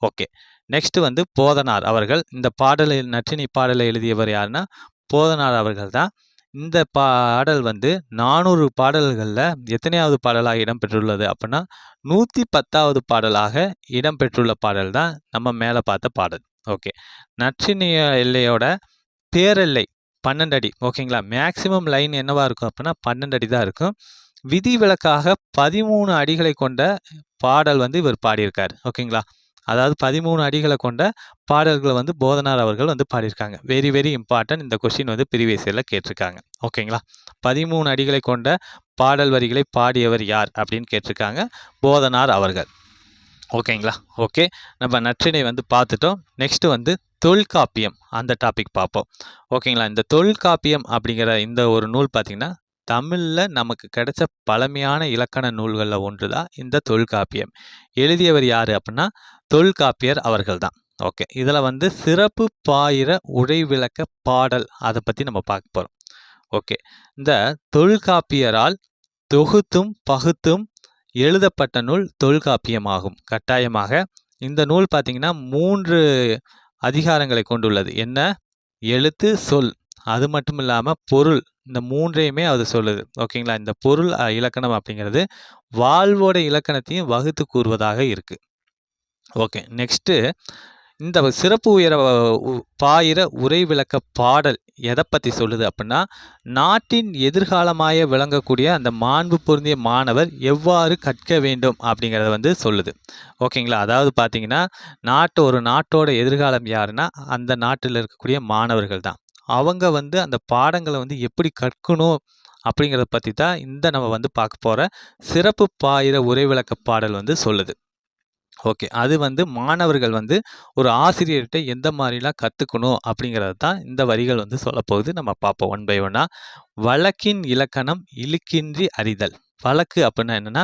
ஓகே. நெக்ஸ்ட் வந்து போதனார் அவர்கள். இந்த பாடலை நற்றிணை பாடலை எழுதியவர் யாருன்னா, போதனார் அவர்கள் தான். இந்த பாடல் வந்து 400 பாடல்கள்ல எத்தனையாவது பாடலாக இடம்பெற்றுள்ளது அப்படின்னா, 110வது பாடலாக இடம்பெற்றுள்ள பாடல் தான் நம்ம மேல பார்த்த பாடல். ஓகே. நற்றிணைய எல்லையோட பேரெல்லை 12 அடி. ஓகேங்களா? மேக்ஸிமம் லைன் என்னவா இருக்கும் அப்படின்னா 12 அடி தான் இருக்கும். விதிவிலக்காக 13 அடிகளை கொண்ட பாடல் வந்து இவர் பாடியிருக்காரு. ஓகேங்களா? அதாவது 13 அடிகள கொண்ட பாடல்கள வந்து போதனார் அவர்கள் வந்து பாடியிருக்காங்க. Very very important. இந்த கொஸ்டின் வந்து ப்ரீவியஸ் இயர்ல கேட்டிருக்காங்க. ஓகேங்களா? 13 அடிகளை கொண்ட பாடல் வரிகளை பாடியவர் யார் அப்படின்னு கேட்டிருக்காங்க. போதனார் அவர்கள். ஓகேங்களா? ஓகே. நம்ம நற்றிணை வந்து பார்த்துட்டோம். நெக்ஸ்ட் வந்து தொல்காப்பியம் அந்த டாபிக் பார்ப்போம். ஓகேங்களா? இந்த தொல்காப்பியம் அப்படிங்கிற இந்த ஒரு நூல் பார்த்தீங்கன்னா, தமிழ்ல நமக்கு கிடைச்ச பழமையான இலக்கண நூல்கள்ல ஒன்று தான் இந்த தொல்காப்பியம். எழுதியவர் யாரு அப்படின்னா, தொல்காப்பியர் அவர்கள் தான். ஓகே. இதுல வந்து சிறப்பு பாயிர உரைவிளக்க பாடல் அத பத்தி நம்ம பார்க்க போறோம். ஓகே. இந்த தொல்காப்பியரால் தொகுத்தும் பகுத்தும் எழுதப்பட்ட நூல் தொல்காப்பியமாகும். கட்டாயமாக இந்த நூல் பார்த்தீங்கன்னா 3 அதிகாரங்களை கொண்டுள்ளது. என்ன? எழுத்து, சொல். அது மட்டும் இல்லாம பொருள். இந்த 3யுமே அது சொல்லுது. ஓகேங்களா? இந்த பொருள் இலக்கணம் அப்படிங்கிறது வாழ்வோட இலக்கணத்தையும் வகுத்து கூறுவதாக இருக்கு. ஓகே. நெக்ஸ்ட்டு இந்த சிறப்பு உயர பாயிர உரை விளக்க பாடல் எதை பற்றி சொல்லுது அப்படின்னா, நாட்டின் எதிர்காலமாய விளங்கக்கூடிய அந்த மாண்பு பொருந்திய மாணவர் எவ்வாறு கற்க வேண்டும் அப்படிங்கிறத வந்து சொல்லுது. ஓகேங்களா? அதாவது பார்த்தீங்கன்னா, ஒரு நாட்டோட எதிர்காலம் யாருன்னா, அந்த நாட்டில் இருக்கக்கூடிய மாணவர்கள் தான். அவங்க வந்து அந்த பாடங்களை வந்து எப்படி கற்கணும் அப்படிங்கிறத பற்றி தான் இந்த நம்ம வந்து பார்க்க போகிற சிறப்பு பாயிர உரை விளக்க பாடல் வந்து சொல்லுது. ஓகே. அது வந்து மாணவர்கள் வந்து ஒரு ஆசிரியர்கிட்ட எந்த மாரிலாம் கத்துக்கணும் அப்படிங்கிறது தான் இந்த வரிகள் வந்து சொல்லப்போகுது. நம்ம பார்ப்போம் ஒன் பை ஒன்னா. வழக்கின் இலக்கணம் இழுக்கின்றி அறிதல். வழக்கு அப்படின்னா என்னன்னா,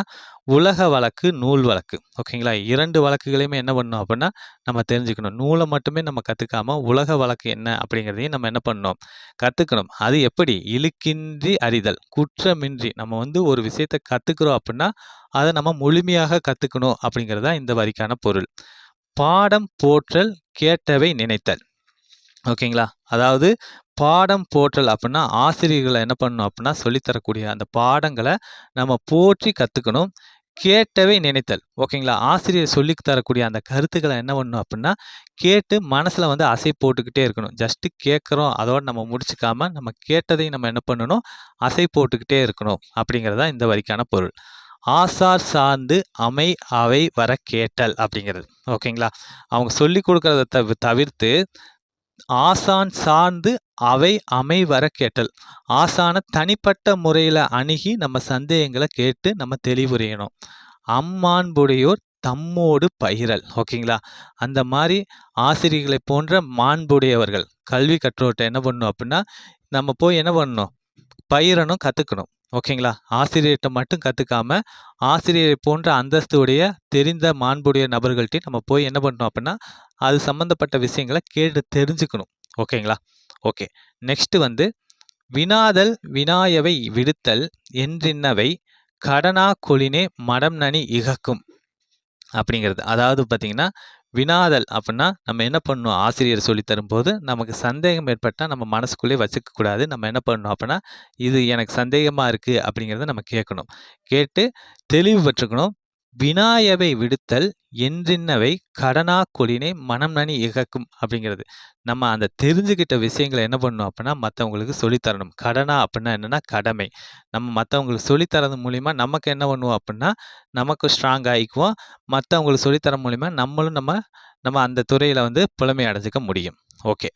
உலக வழக்கு, நூல் வழக்கு. ஓகேங்களா? 2 வழக்குகளையுமே என்ன பண்ணணும் அப்படின்னா, நம்ம தெரிஞ்சுக்கணும். நூலை மட்டுமே நம்ம கத்துக்காம, உலக வழக்கு என்ன அப்படிங்கிறதையும் நம்ம என்ன பண்ணணும்? கத்துக்கணும். அது எப்படி? இழுக்கின்றி அறிதல். குற்றமின்றி. நம்ம வந்து ஒரு விஷயத்த கத்துக்கிறோம் அப்படின்னா, அத நம்ம முழுமையாக கத்துக்கணும் அப்படிங்கிறது தான் இந்த வரிக்கான பொருள். பாடம் போற்றல், கேட்டவை நினைத்தல். ஓகேங்களா? அதாவது பாடம் போற்றல் அப்படின்னா, ஆசிரியர்கள் என்ன பண்ணணும் அப்படின்னா, சொல்லி தரக்கூடிய அந்த பாடங்கள நம்ம போற்றி கத்துக்கணும். கேட்டவை நினைத்தல். ஓகேங்களா? ஆசிரியர் சொல்லி தரக்கூடிய அந்த கருத்துக்கள என்ன பண்ணணும் அப்படின்னா, கேட்டு மனசுல வந்து அசை போட்டுக்கிட்டே இருக்கணும். ஜஸ்ட் கேட்குறோம், அதோட நம்ம முடிச்சுக்காம, நம்ம கேட்டதையும் நம்ம என்ன பண்ணணும், அசை போட்டுக்கிட்டே இருக்கணும். அப்படிங்கிறது தான் இந்த வரிக்கான பொருள். ஆசார் சார்ந்து அமை அவை வர கேட்டல் அப்படிங்கிறது. ஓகேங்களா? அவங்க சொல்லிக் கொடுக்கறத தவிர்த்து ஆசான் சார்ந்து அவை அமை வர கேட்டல். ஆசான தனிப்பட்ட முறையில அணுகி நம்ம சந்தேகங்கள கேட்டு நம்ம தெளிவுரையணும். அம்மாண்புடையோர் தம்மோடு பயிரல். ஓகேங்களா? அந்த மாரி ஆசிரியர்களை போன்ற மாண்புடையவர்கள், கல்வி கற்றோர்ட்ட என்ன பண்ணணும் அப்படின்னா, நம்ம போய் என்ன பண்ணணும்? பயிரணும், கத்துக்கணும். ஓகேங்களா? ஆசிரியர்ட்ட மட்டும் கத்துக்காம, ஆசிரியரை போன்ற அந்தஸ்து உடைய தெரிந்த மாண்புடைய நபர்கள்ட்டயும் நம்ம போய் என்ன பண்ணணும் அப்படின்னா, அது சம்பந்தப்பட்ட விஷயங்கள கேட்டு தெரிஞ்சுக்கணும். ஓகேங்களா? ஓகே. நெக்ஸ்ட் வந்து வினாதல் வினாயவை விடுத்தல் என்றின்னவை கடனா கொளினே மடம் நனி இகக்கும் அப்படிங்கிறது. அதாவது பார்த்தீங்கன்னா, வினாதல் அப்படின்னா நம்ம என்ன பண்ணணும்? ஆசிரியர் சொல்லி தரும்போது நமக்கு சந்தேகம் ஏற்பட்டா நம்ம மனசுக்குள்ளே வச்சுக்க கூடாது. நம்ம என்ன பண்ணணும் அப்படின்னா, இது எனக்கு சந்தேகமா இருக்கு அப்படிங்கிறத நம்ம கேட்கணும். கேட்டு தெளிவு பெற்றுக்கணும். வினாயவை விடுத்தல் என்றின்னவை கடனா கொளினே மனம் நனி இகக்கும் அப்படிங்கிறது. நம்ம அந்த தெரிஞ்சுக்கிட்ட விஷயங்கள என்ன பண்ணணும் அப்படின்னா, மத்தவங்களுக்கு சொல்லி தரணும். கடனா அப்படின்னா என்னன்னா கடமை. நம்ம மத்தவங்களுக்கு சொல்லி தரது மூலியமா நமக்கு என்ன பண்ணுவோம் அப்படின்னா, நமக்கு ஸ்ட்ராங் ஆயிக்குவோம். மத்தவங்களுக்கு சொல்லி தர மூலியமா நம்மளும் நம்ம நம்ம அந்த துறையில வந்து புலமை அடைஞ்சுக்க முடியும். ஓகே.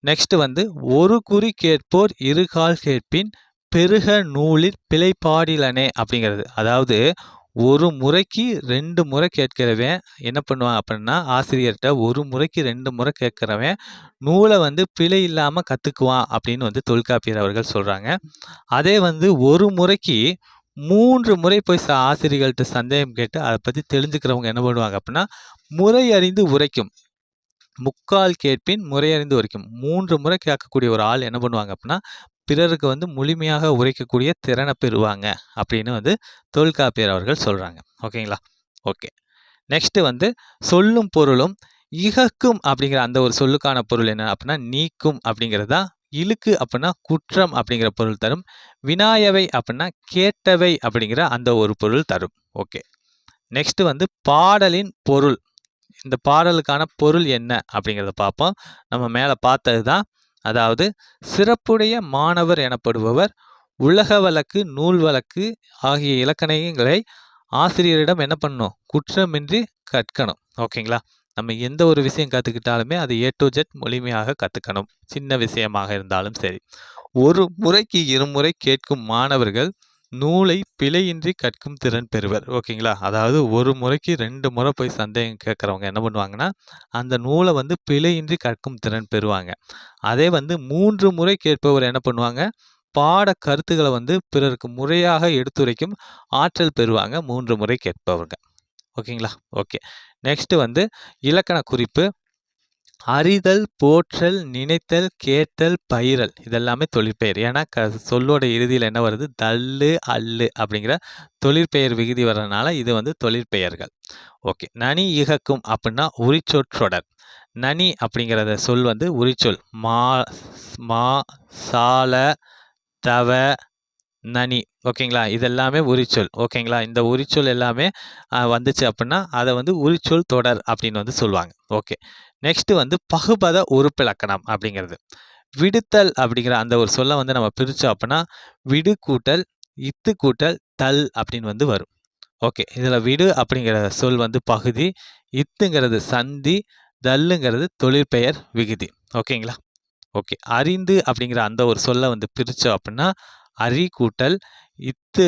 நெக்ஸ்ட் வந்து ஒரு குறி கேட்போர் இருகால் கேட்பின் பெருக நூலில் பிழைப்பாடிலனே அப்படிங்கிறது. அதாவது ஒரு முறைக்கு 2 முறை கேட்கிறவன் என்ன பண்ணுவான் அப்படின்னா, ஆசிரியர்ட்ட ஒரு முறைக்கு 2 முறை கேட்கிறவன் நூல வந்து பிழை இல்லாம கத்துக்குவான் அப்படின்னு வந்து தொல்காப்பியர் அவர்கள் சொல்றாங்க. அதே வந்து ஒரு முறைக்கு 3 முறை போய் ஆசிரியர்கள்ட்ட சந்தேகம் கேட்டு அத பத்தி தெரிஞ்சுக்கிறவங்க என்ன பண்ணுவாங்க அப்படின்னா, முறை அறிந்து உரைக்கும். முக்கால் கேட்பின் முறையறிந்து உரைக்கும். 3 முறை கேட்கக்கூடிய ஒரு ஆள் என்ன பண்ணுவாங்க அப்படின்னா, பிறருக்கு வந்து முழுமையாக உரைக்கக்கூடிய திறனை பெறுவாங்க அப்படின்னு வந்து தொல்காப்பியர் அவர்கள் சொல்றாங்க. ஓகேங்களா? ஓகே. நெக்ஸ்ட் வந்து சொல்லும் பொருளும் இகக்கும் அப்படிங்கிற அந்த ஒரு சொல்லுக்கான பொருள் என்ன அப்படின்னா, நீக்கும் அப்படிங்கிறது தான். இழுக்கு அப்படின்னா குற்றம் அப்படிங்கிற பொருள் தரும். வினாயவை அப்படின்னா கேட்டவை அப்படிங்கிற அந்த ஒரு பொருள் தரும். ஓகே. நெக்ஸ்ட் வந்து பாடலின் பொருள். இந்த பாடலுக்கான பொருள் என்ன அப்படிங்கிறத பார்ப்போம். நம்ம மேலே பார்த்தது தான். அதாவது சிறப்புடைய மாணவர் எனப்படுபவர் உலக வழக்கு, நூல் வழக்கு ஆகிய இலக்கணங்களை ஆசிரியரிடம் என்ன பண்ணணும்? குற்றமின்றி கற்கணும். ஓகேங்களா? நம்ம எந்த ஒரு விஷயம் கற்றுக்கிட்டாலுமே அது ஏ டு ஜெட் முழுமையாக கற்றுக்கணும். சின்ன விஷயமாக இருந்தாலும் சரி. ஒரு முறைக்கு இருமுறை கேட்கும் மாணவர்கள் நூலை பிழையின்றி கற்கும் திறன் பெறுவர். ஓகேங்களா? அதாவது ஒரு முறைக்கு 2 முறை போய் சந்தேகம் கேட்குறவங்க என்ன பண்ணுவாங்கன்னா, அந்த நூலை வந்து பிழையின்றி கற்கும் திறன் பெறுவாங்க. அதே வந்து 3 முறை கேட்பவர் என்ன பண்ணுவாங்க, பாட கருத்துக்களை வந்து பிறருக்கு முறையாக எடுத்துரைக்கும் ஆற்றல் பெறுவாங்க 3 முறை கேட்பவங்க. ஓகேங்களா? ஓகே. நெக்ஸ்ட் வந்து இலக்கண குறிப்பு. அறிதல், போற்றல், நினைத்தல், கேட்டல், பயிறல் இதெல்லாமே தொழிற்பெயர். ஏன்னா சொல்லோட இறுதியில் என்ன வருது? தள்ளு, அல்லு அப்படிங்கிற தொழிற்பெயர் விகுதி வர்றதுனால இது வந்து தொழிற்பெயர்கள். ஓகே. நனி இகக்கும் அப்படின்னா உரிச்சொற்றொடர். நனி அப்படிங்கிறத சொல் வந்து உரிச்சொல். மா, மா, சால, தவ, நனி. ஓகேங்களா? இதெல்லாமே உரிச்சொல். ஓகேங்களா? இந்த உரிச்சொல் எல்லாமே வந்துச்சு அப்படின்னா அதை வந்து உரிச்சொல் தொடர் அப்படின்னு வந்து சொல்லுவாங்க. ஓகே. நெக்ஸ்ட் வந்து பகுபத உறுப்பிலக்கணம் அப்படிங்கிறது. விடுத்தல் அப்படிங்கிற அந்த ஒரு சொல்லை வந்து நம்ம பிரித்தோம் அப்படின்னா விடு கூட்டல் இத்து கூட்டல் தல் அப்படின்னு வந்து வரும். ஓகே. இதில் விடு அப்படிங்கிற சொல் வந்து பகுதி, இத்துங்கிறது சந்தி, தல்லுங்கிறது தொழிற்பெயர் விகுதி. ஓகேங்களா? ஓகே. அறிந்து அப்படிங்கிற அந்த ஒரு சொல்லை வந்து பிரித்தோம் அப்படின்னா அரி கூட்டல் இத்து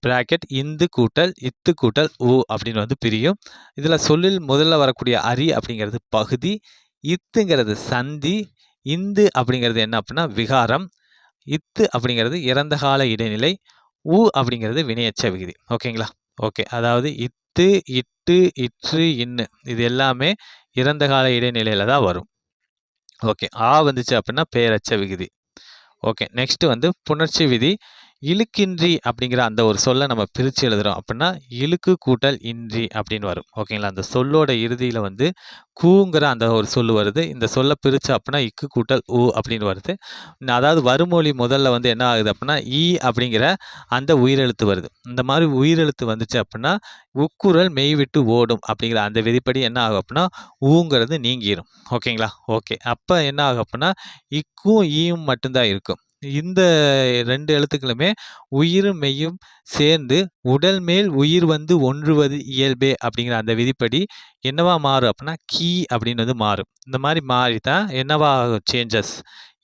பிராக்கெட் இந்து கூட்டல் இத்து கூட்டல் உ அப்படின்னு வந்து பிரியும். இதில் சொல்லில் முதல்ல வரக்கூடிய அரி அப்படிங்கிறது பகுதி, இத்துங்கிறது சந்தி, இந்து அப்படிங்கிறது என்ன அப்படின்னா விகாரம், இத்து அப்படிங்கிறது இறந்த கால இடைநிலை, உ அப்படிங்கிறது வினையெச்ச விகுதி. ஓகேங்களா? ஓகே. அதாவது இத்து, இட்டு, இற்று, இன்னு இது எல்லாமே இறந்த கால இடைநிலையில தான் வரும். ஓகே. ஆ வந்துச்சு அப்படின்னா பெயரச்ச விகுதி. ஓகே. நெக்ஸ்ட் வந்து புணர்ச்சி விதி. இழுக்கின்றி அப்படிங்கிற அந்த ஒரு சொல்லை நம்ம பிரித்து எழுதுறோம் அப்படின்னா இழுக்கு கூட்டல் இன்றி அப்படின்னு வரும். ஓகேங்களா? அந்த சொல்லோட இறுதியில் வந்து கூங்கிற அந்த ஒரு சொல் வருது. இந்த சொல்லை பிரித்து அப்படின்னா இக்கு கூட்டல் ஊ அப்படின்னு வருது. அதாவது வருமொழி முதல்ல வந்து என்ன ஆகுது அப்படின்னா ஈ அப்படிங்கிற அந்த உயிரெழுத்து வருது. இந்த மாதிரி உயிரெழுத்து வந்துச்சு அப்படின்னா உக்குரல் மெய் விட்டு ஓடும் அப்படிங்கிற அந்த விதிப்படி என்ன ஆகும் அப்படின்னா ஊங்கிறது நீங்கிரும். ஓகேங்களா? ஓகே. அப்போ என்ன ஆகும் அப்படின்னா இக்கும் ஈயும் மட்டும்தான் இருக்கும். இந்த 2 எழுத்துக்களுமே உயிரும் மெய்யும் சேர்ந்து உடல் மேல் உயிர் வந்து ஒன்றுவது இயல்பே அப்படிங்கிற அந்த விதிப்படி என்னவா மாறும் அப்படின்னா கீ அப்படின்னு வந்து மாறும். இந்த மாதிரி மாறி தான் என்னவா சேஞ்சஸ்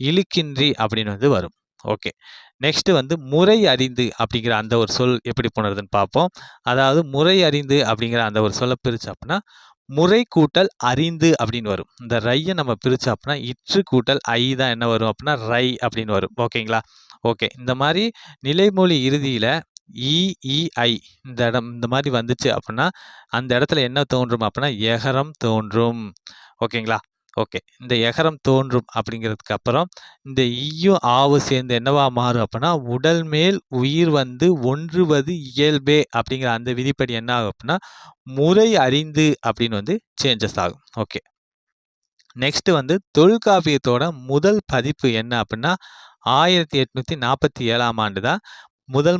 இழுக்கின்றி அப்படின்னு வந்து வரும். ஓகே. நெக்ஸ்ட் வந்து முறை அறிந்து அப்படிங்கிற அந்த ஒரு சொல் எப்படி போனதுன்னு பார்ப்போம். அதாவது முறை அறிந்து அப்படிங்கிற அந்த ஒரு சொல்ல பிரிச்சு அப்படின்னா முறை கூட்டல் அறிந்து அப்படின்னு வரும். இந்த ரையை நம்ம பிரித்தோம் அப்படின்னா இற்று கூட்டல் ஐ தான் என்ன வரும் அப்படின்னா ரை அப்படின்னு வரும். ஓகேங்களா? ஓகே. இந்த மாதிரி நிலைமொழி இறுதியில் இ, இ, ஐ இந்த மாதிரி வந்துச்சு அப்படின்னா அந்த இடத்துல என்ன தோன்றும் அப்படின்னா எகரம் தோன்றும். ஓகேங்களா? ஓகே. இந்த எகரம் தோன்றும் அப்படிங்கிறதுக்கு அப்புறம் இந்த ஈயும் ஆவும் சேர்ந்து என்னவா மாறும் அப்படின்னா உடல் மேல் உயிர் வந்து ஒன்றுவது இயல்பே அப்படிங்கிற அந்த விதிப்படி என்ன ஆகும் அப்படின்னா முறை அறிந்து அப்படின்னு வந்து சேஞ்சஸ் ஆகும். ஓகே. நெக்ஸ்ட் வந்து தொல்காப்பியத்தோட முதல் பதிப்பு என்ன அப்படின்னா 1847ஆம் ஆண்டு தான்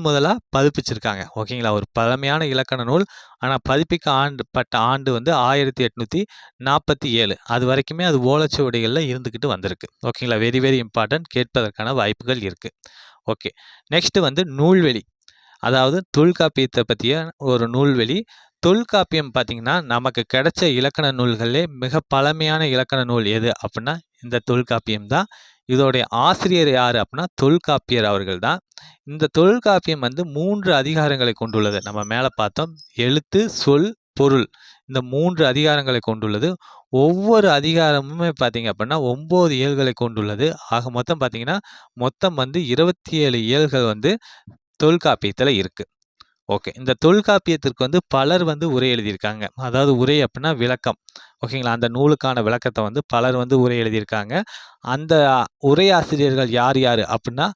முதலாக பதிப்பிச்சிருக்காங்க. ஓகேங்களா? ஒரு பழமையான இலக்கண நூல். ஆனால் பதிப்பிக்கப்பட்ட ஆண்டு வந்து 1847. அது வரைக்குமே அது ஓலைச்சுவடிகளில் இருந்துக்கிட்டு வந்திருக்கு. ஓகேங்களா? Very very important. கேட்பதற்கான வாய்ப்புகள் இருக்குது. ஓகே. நெக்ஸ்ட் வந்து நூல்வெளி. அதாவது தொல்காப்பியத்தை பற்றிய ஒரு நூல்வெளி. தொல்காப்பியம் பார்த்தீங்கன்னா நமக்கு கிடைச்ச இலக்கண நூல்களே மிக பழமையான இலக்கண நூல் எது அப்படின்னா இந்த தொல்காப்பியம் தான். இதோடைய ஆசிரியர் யார் அப்படின்னா தொல்காப்பியர் அவர்கள் தான். இந்த தொல்காப்பியம் வந்து 3 அதிகாரங்களை கொண்டுள்ளது. நம்ம மேலே பார்த்தோம், எழுத்து, சொல், பொருள், இந்த 3 அதிகாரங்களை கொண்டுள்ளது. ஒவ்வொரு அதிகாரமுமே பார்த்தீங்க அப்படின்னா 9 இயல்களை கொண்டுள்ளது. ஆக மொத்தம் பார்த்தீங்கன்னா மொத்தம் வந்து 27 இயல்கள் வந்து தொல்காப்பியத்தில் இருக்கு. ஓகே, இந்த தொல்காப்பியத்திற்கு வந்து பலர் வந்து உரை எழுதியிருக்காங்க. அதாவது உரை அப்படின்னா விளக்கம். ஓகேங்களா, அந்த நூலுக்கான விளக்கத்தை வந்து பலர் வந்து உரை எழுதியிருக்காங்க. அந்த உரையாசிரியர்கள் யார் யார் அப்படின்னா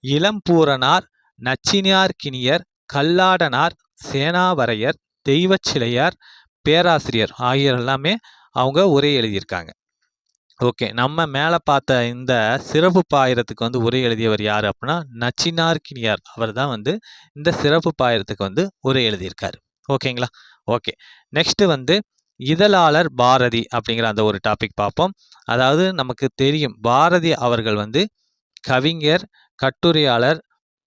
இளம்பூரணார், நச்சினார்க்கினியர், கல்லாடனார், சேனாவரையர், தெய்வச்சிலையார், பேராசிரியர் ஆகியோர் எல்லாமே அவங்க உரை எழுதியிருக்காங்க. ஓகே, நம்ம மேலே பார்த்த இந்த சிறப்பு பாயிரத்துக்கு வந்து உரை எழுதியவர் யார் அப்படின்னா நச்சினார்க்கினியார். அவர் தான் வந்து இந்த சிறப்பு பாயிரத்துக்கு வந்து உரை எழுதியிருக்காரு. ஓகேங்களா? ஓகே, நெக்ஸ்ட் வந்து இதழாளர் பாரதி அப்படிங்கிற அந்த ஒரு டாபிக் பார்ப்போம். அதாவது நமக்கு தெரியும் பாரதி அவர்கள் வந்து கவிஞர், கட்டுரையாளர்,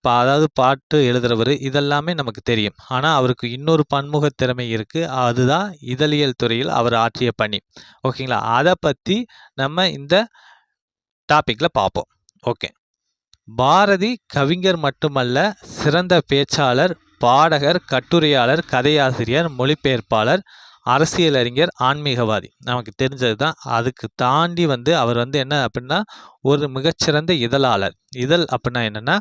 அதாவது பாட்டு எழுதுறவர், இதெல்லாமே நமக்கு தெரியும். ஆனால் அவருக்கு இன்னொரு பன்முக திறமை இருக்குது. அதுதான் இதழியல் துறையில் அவர் ஆற்றிய பணி. ஓகேங்களா, அதை பற்றி நம்ம இந்த டாப்பிக்கில் பார்ப்போம். ஓகே, பாரதி கவிஞர் மட்டுமல்ல, சிறந்த பேச்சாளர், பாடகர், கட்டுரையாளர், கதையாசிரியர், மொழிபெயர்ப்பாளர், அரசியலறிஞர், ஆன்மீகவாதி. நமக்கு தெரிஞ்சது தான். அதுக்கு தாண்டி வந்து அவர் வந்து என்ன அப்படின்னா ஒரு மிகச்சிறந்த இதழாளர். இதழ் அப்படின்னா என்னென்னா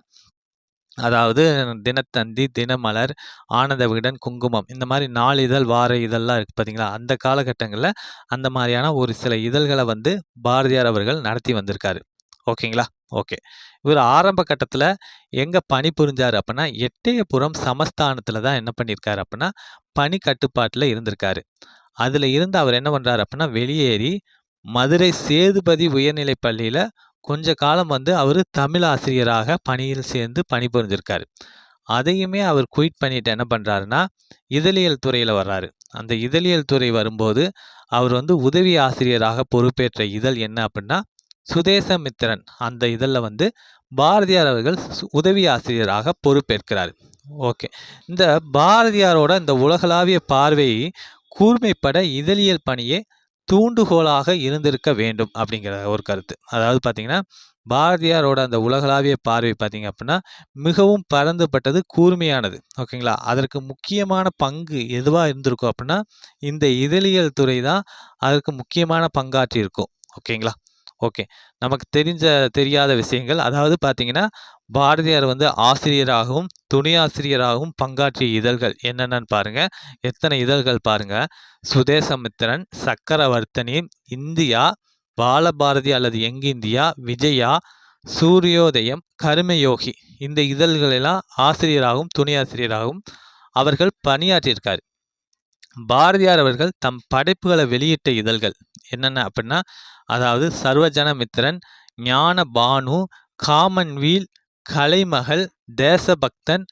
அதாவது தினத்தந்தி, தினமலர், ஆனந்த விகடன், குங்குமம், இந்த மாதிரி 4 இதழ், வார இதழ்லாம் இருக்குது பார்த்தீங்களா. அந்த காலகட்டங்களில் அந்த மாதிரியான ஒரு சில இதழ்களை வந்து பாரதியார் அவர்கள் நடத்தி வந்திருக்காரு. ஓகேங்களா? ஓகே, இவர் ஆரம்ப கட்டத்தில் எங்கே பணிபுரிஞ்சார் அப்படின்னா எட்டயபுரம் சமஸ்தானத்தில் தான் என்ன பண்ணியிருக்காரு அப்படின்னா பணி கட்டுப்பாட்டில் இருந்திருக்காரு. அதில் இருந்து அவர் என்ன பண்ணுறாரு அப்படின்னா வெளியேறி மதுரை சேதுபதி உயர்நிலைப் பள்ளியில் கொஞ்ச காலம் வந்து அவர் தமிழ் ஆசிரியராக பணியில் சேர்ந்து பணிபுரிஞ்சிருக்காரு. அதையுமே அவர் குயிட் பண்ணிட்டு என்ன பண்ணுறாருன்னா இதழியல் துறையில் வர்றாரு. அந்த இதழியல் துறை வரும்போது அவர் வந்து உதவி ஆசிரியராக பொறுப்பேற்ற இதழ் என்ன அப்படின்னா சுதேசமித்திரன். அந்த இதழில் வந்து பாரதியார் அவர்கள் உதவி ஆசிரியராக பொறுப்பேற்கிறார். ஓகே, இந்த பாரதியாரோட இந்த உலகளாவிய பார்வையை கூர்மைப்பட இதழியல் பணியே தூண்டுகோலாக இருந்திருக்க வேண்டும் அப்படிங்கிற ஒரு கருத்து. அதாவது பார்த்தீங்கன்னா பாரதியாரோட அந்த உலகளாவிய பார்வை பார்த்தீங்க அப்படின்னா மிகவும் பரந்துபட்டது, கூர்மையானது. ஓகேங்களா, அதற்கு முக்கியமான பங்கு எதுவாக இருந்திருக்கும் அப்படின்னா இந்த இதழியல் துறை தான் அதற்கு முக்கியமான பங்காற்றி இருக்கும். ஓகேங்களா? ஓகே, நமக்கு தெரியாத விஷயங்கள். அதாவது பார்த்தீங்கன்னா பாரதியார் வந்து ஆசிரியராகவும் துணையாசிரியராகவும் பங்காற்றிய இதழ்கள் என்னென்னு பாருங்க. எத்தனை இதழ்கள் பாருங்க. சுதேசமித்திரன், சக்கரவர்த்தனி, இந்தியா, பாலபாரதி அல்லது யங் இந்தியா, விஜயா, சூரியோதயம், கர்மயோகி, இந்த இதழ்களெல்லாம் ஆசிரியராகவும் துணையாசிரியராகவும் அவர்கள் பணியாற்றியிருக்காரு. பாரதியார் அவர்கள் தம் படைப்புகளை வெளியிட்ட இதழ்கள் என்னென்ன அப்படின்னா அதாவது சர்வஜனமித்திரன், ஞான பானு, காமன்வீல், கலைமகள், தேசபக்தன்,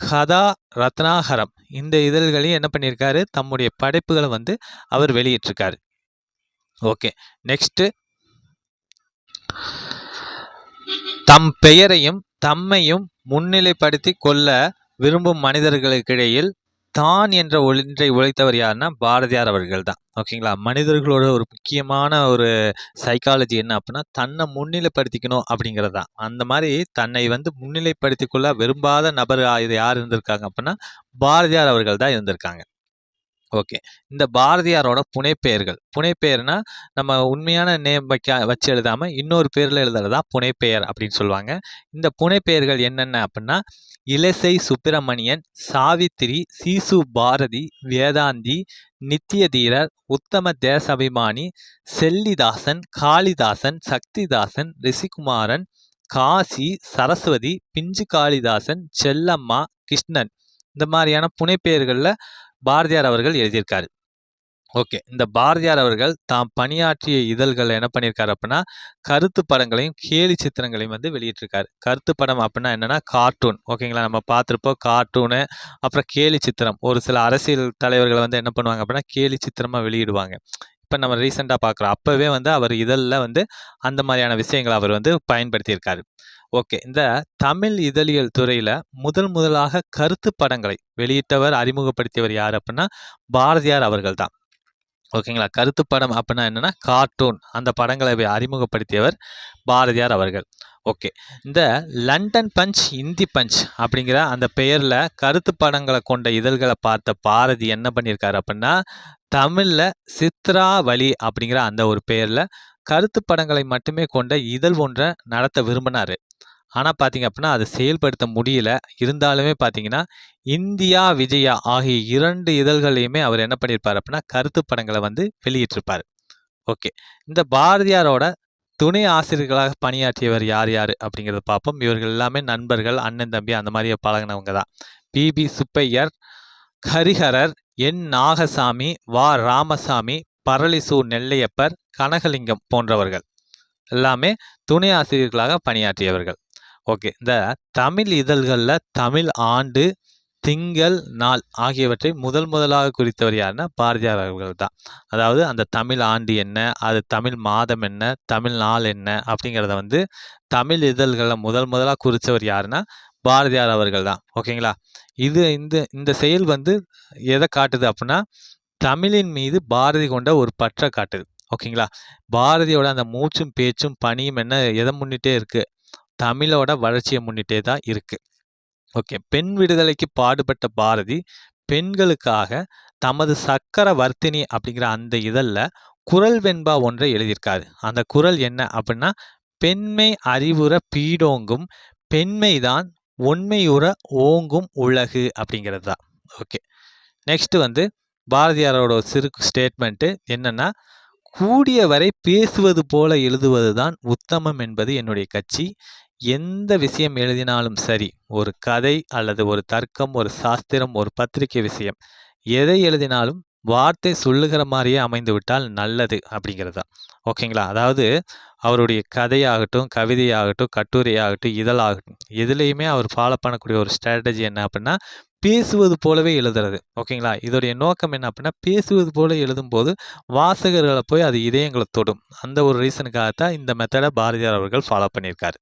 கதா ரத்னாகரம், இந்த இதழ்களையும் என்ன பண்ணியிருக்காரு தம்முடைய படைப்புகளை வந்து அவர் வெளியிட்டிருக்காரு. ஓகே, நெக்ஸ்ட் தம் பெயரையும் தம்மையும் முன்னிலைப்படுத்தி கொள்ள விரும்பும் மனிதர்களுக்கிடையில் தான் என்ற ஒன்றை உழைத்தவர் யாருன்னா பாரதியார் அவர்கள் தான். ஓகேங்களா, மனிதர்களோட ஒரு முக்கியமான ஒரு சைக்காலஜி என்ன அப்படின்னா தன்னை முன்னிலைப்படுத்திக்கணும் அப்படிங்கிறது தான். அந்த மாதிரி தன்னை வந்து முன்னிலைப்படுத்தி கொள்ள விரும்பாத நபர் இது யார் இருந்திருக்காங்க அப்படின்னா பாரதியார் அவர்கள் தான் இருந்திருக்காங்க. ஓகே, இந்த பாரதியாரோட புனைப்பெயர்கள். புனைப்பெயர்னா நம்ம உண்மையான நேம் வச்சு எழுதாம இன்னொரு பேர்ல எழுதுறதா புனைப்பெயர் அப்படின்னு சொல்லுவாங்க. இந்த புனைப்பெயர்கள் என்னென்ன அப்படின்னா இலசை சுப்பிரமணியன், சாவித்திரி, சீசு பாரதி, வேதாந்தி, நித்தியதீரர், உத்தம தேசாபிமானி, செல்லிதாசன், காளிதாசன், சக்திதாசன், ரிஷிகுமாரன், காசி, சரஸ்வதி, பிஞ்சு காளிதாசன், செல்லம்மா, கிருஷ்ணன், இந்த மாதிரியான புனைப்பெயர்களில் பாரதியார் அவர்கள் எழுதியிருக்காரு. ஓகே, இந்த பாரதியார் அவர்கள் தாம் பணியாற்றிய இதழ்கள் என்ன பண்ணியிருக்காரு அப்படின்னா கருத்து படங்களையும் கேலி சித்திரங்களையும் வந்து வெளியிட்டிருக்காரு. கருத்து படம் அப்படின்னா என்னன்னா கார்ட்டூன். ஓகேங்களா, நம்ம பார்த்துருப்போம் கார்ட்டூனு. அப்புறம் கேலி சித்திரம், ஒரு சில அரசியல் தலைவர்களை வந்து என்ன பண்ணுவாங்க அப்படின்னா கேலி சித்திரமாக வெளியிடுவாங்க. இப்போ நம்ம ரீசெண்டாக பார்க்குறோம். அப்போவே வந்து அவர் இதழில் வந்து அந்த மாதிரியான விஷயங்களை அவர் வந்து பயன்படுத்தியிருக்காரு. ஓகே. இந்த தமிழ் இதழியல் துறையில முதலாக கருத்து படங்களை வெளியிட்டவர், அறிமுகப்படுத்தியவர் யார் அப்டின்னா, பாரதியார் அவர்கள் தான். ஓகேங்களா. கருத்து படம் அப்டின்னா என்னன்னா, கார்ட்டூன் அந்த படங்களை அறிமுகப்படுத்தியவர் பாரதியார் அவர்கள். ஓகே. இந்த லண்டன் பஞ்ச், இந்தி பஞ்ச் அப்படிங்கிற அந்த பெயர்ல கருத்து படங்களை கொண்ட இதழ்களை பார்த்த பாரதி என்ன பண்ணியிருக்காரு அப்டின்னா, தமிழ்ல சித்ராவளி அப்படிங்கிற அந்த ஒரு பெயர்ல கருத்து படங்களை மட்டுமே கொண்ட இதழ் ஒன்றை நடத்த விரும்பினாரு. ஆனா பார்த்தீங்க அப்டின்னா, அத செயல்படுத்த முடியல. இருந்தாலுமே பார்த்தீங்கன்னா, இந்தியா விஜயா ஆகிய 2 இதழ்கள்லயுமே அவர் என்ன பண்ணியிருப்பாரு அப்டின்னா, கருத்து படங்கள வந்து வெளியிட்டிருப்பாரு. ஓகே. இந்த பாரதியாரோட துணை ஆசிரியர்களாக பணியாற்றியவர் யார் யாரு அப்படிங்கிறத பார்ப்போம். இவர்கள் எல்லாமே நண்பர்கள், அண்ணன், தம்பி அந்த மாரி பழகுனவங்க தான். பி.பி. சுப்பையர், ஹரிஹரர், என். நாகசாமி, வ. ராமசாமி, பரளிசு நெல்லையப்பர், கனகலிங்கம் போன்றவர்கள் எல்லாமே துணை ஆசிரியர்களாக பணியாற்றியவர்கள். ஓகே. இந்த தமிழ் இதழ்கள்ல தமிழ் ஆண்டு, திங்கள், நாள் ஆகியவற்றை முதலாக குறித்தவர் யாருன்னா, பாரதியார் அவர்கள் தான். அதாவது அந்த தமிழ் ஆண்டு என்ன, அது தமிழ் மாதம் என்ன, தமிழ் நாள் என்ன அப்படிங்கிறத வந்து தமிழ் இதழ்கள்ல முதலா குறிச்சவர் யாருன்னா, பாரதியார் அவர்கள் தான். ஓகேங்களா. இது இந்த இந்த செயல் வந்து எதை காட்டுது அப்படின்னா, தமிழின் மீது பாரதி கொண்ட ஒரு பற்றை காட்டுது. ஓகேங்களா. பாரதியோட அந்த மூச்சும் பேச்சும் பணியும் என்ன எதை முன்னிட்டே இருக்கு, தமிழோட வளர்ச்சியை முன்னிட்டே தான் இருக்கு. ஓகே. பெண் விடுதலைக்கு பாடுபட்ட பாரதி பெண்களுக்காக தமது சக்கரவர்த்தினி அப்படிங்கிற அந்த இதழ்ல குறள் வெண்பா ஒன்றை எழுதியிருக்காரு. அந்த குறள் என்ன அப்படின்னா, பெண்மை அறிவுற பீடோங்கும் பெண்மைதான் ஒண்மையுற ஓங்கும் உலகு அப்படிங்கிறது தான். ஓகே. நெக்ஸ்ட் வந்து பாரதியாரோட ஒரு சிறு ஸ்டேட்மெண்ட் என்னன்னா, கூடிய வரை பேசுவது போல எழுதுவது தான் உத்தமம் என்பது என்னுடைய கட்சி. எந்த விஷயம் எழுதினாலும் சரி, ஒரு கதை அல்லது ஒரு தர்க்கம், ஒரு சாஸ்திரம், ஒரு பத்திரிகை விஷயம், எதை எழுதினாலும் வார்த்தை சொல்லுகிற மாதிரியே அமைந்து விட்டால் நல்லது அப்படிங்கிறது தான். ஓகேங்களா. அதாவது அவருடைய கதையாகட்டும், கவிதையாகட்டும், கட்டுரையாகட்டும், இதழாகட்டும், எதுலேயுமே அவர் ஃபாலோ பண்ணக்கூடிய ஒரு ஸ்ட்ராட்டஜி என்ன அப்படின்னா, பேசுவது போலவே எழுதுறது. ஓகேங்களா. இதோடைய நோக்கம் என்ன அப்படின்னா, பேசுவது போல எழுதும்போது வாசகர்களை போய் அது இதயங்களை தொடும். அந்த ஒரு ரீசனுக்காகத்தான் இந்த மெத்தடை பாரதியார் அவர்கள் ஃபாலோ பண்ணியிருக்காரு.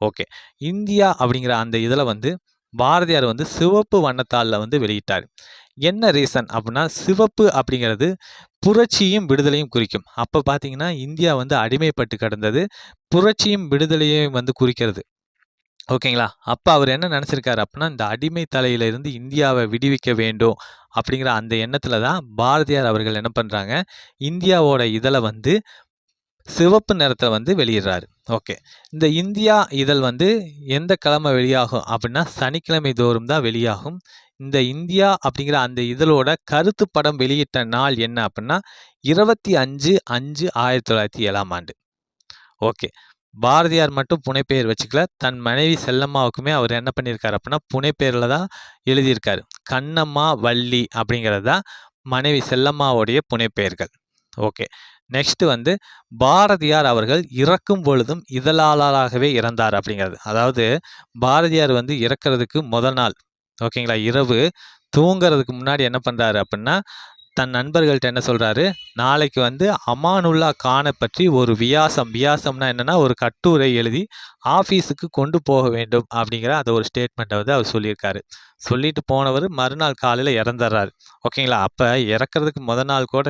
ஓகே. இந்தியா அப்படிங்கிற அந்த இதில் வந்து பாரதியார் வந்து சிவப்பு வண்ணத்தாளில் வந்து வெளியிட்டார். என்ன ரீசன் அப்படின்னா, சிவப்பு அப்படிங்கிறது புரட்சியும் விடுதலையும் குறிக்கும். அப்போ பார்த்தீங்கன்னா, இந்தியா வந்து அடிமைப்பட்டு கிடந்தது. புரட்சியும் விடுதலையும் வந்து குறிக்கிறது. ஓகேங்களா. அப்போ அவர் என்ன நினச்சிருக்காரு அப்படின்னா, இந்த அடிமை தலையிலிருந்து இந்தியாவை விடுவிக்க வேண்டும் அப்படிங்கிற அந்த எண்ணத்தில் தான் பாரதியார் அவர்கள் என்ன பண்ணுறாங்க, இந்தியாவோட இதழை வந்து சிவப்பு நிறத்தை வந்து வெளியிடுறாரு. ஓகே. இந்த இந்தியா இதழ் வந்து எந்த கிழமை வெளியாகும் அப்படின்னா, சனிக்கிழமை தோறும் தான் வெளியாகும். இந்த இந்தியா அப்படிங்கிற அந்த இதழோட கருத்து படம் வெளியிட்ட நாள் என்ன அப்படின்னா, 25/5/1907 ஆண்டு. ஓகே. பாரதியார் மட்டும் புனைப்பெயர் வச்சுக்கல. தன் மனைவி செல்லம்மாவுக்குமே அவர் என்ன பண்ணியிருக்காரு அப்படின்னா, புனைப்பெயரில் தான் எழுதியிருக்காரு. கண்ணம்மா, வள்ளி அப்படிங்கிறது தான் மனைவி செல்லம்மாவுடைய புனைப்பெயர்கள். ஓகே. நெக்ஸ்ட் வந்து பாரதியார் அவர்கள் இறக்கும் பொழுதும் இதழாளராகவே இறந்தார் அப்படிங்கிறது. அதாவது பாரதியார் வந்து இறக்கிறதுக்கு முதல் நாள், ஓகேங்களா, இரவு தூங்குறதுக்கு முன்னாடி என்ன பண்ணுறாரு அப்படின்னா, தன் நண்பர்கள்ட்ட என்ன சொல்கிறாரு, நாளைக்கு வந்து அமானுல்லா கானை பற்றி ஒரு வியாசம்னா என்னென்னா ஒரு கட்டுரை எழுதி ஆஃபீஸுக்கு கொண்டு போக வேண்டும் அப்படிங்கிற அந்த ஒரு ஸ்டேட்மெண்ட்டை வந்து அவர் சொல்லியிருக்காரு. சொல்லிட்டு போனவர் மறுநாள் காலையில் இறந்துடுறாரு. ஓகேங்களா. அப்போ இறக்கிறதுக்கு முதல் நாள் கூட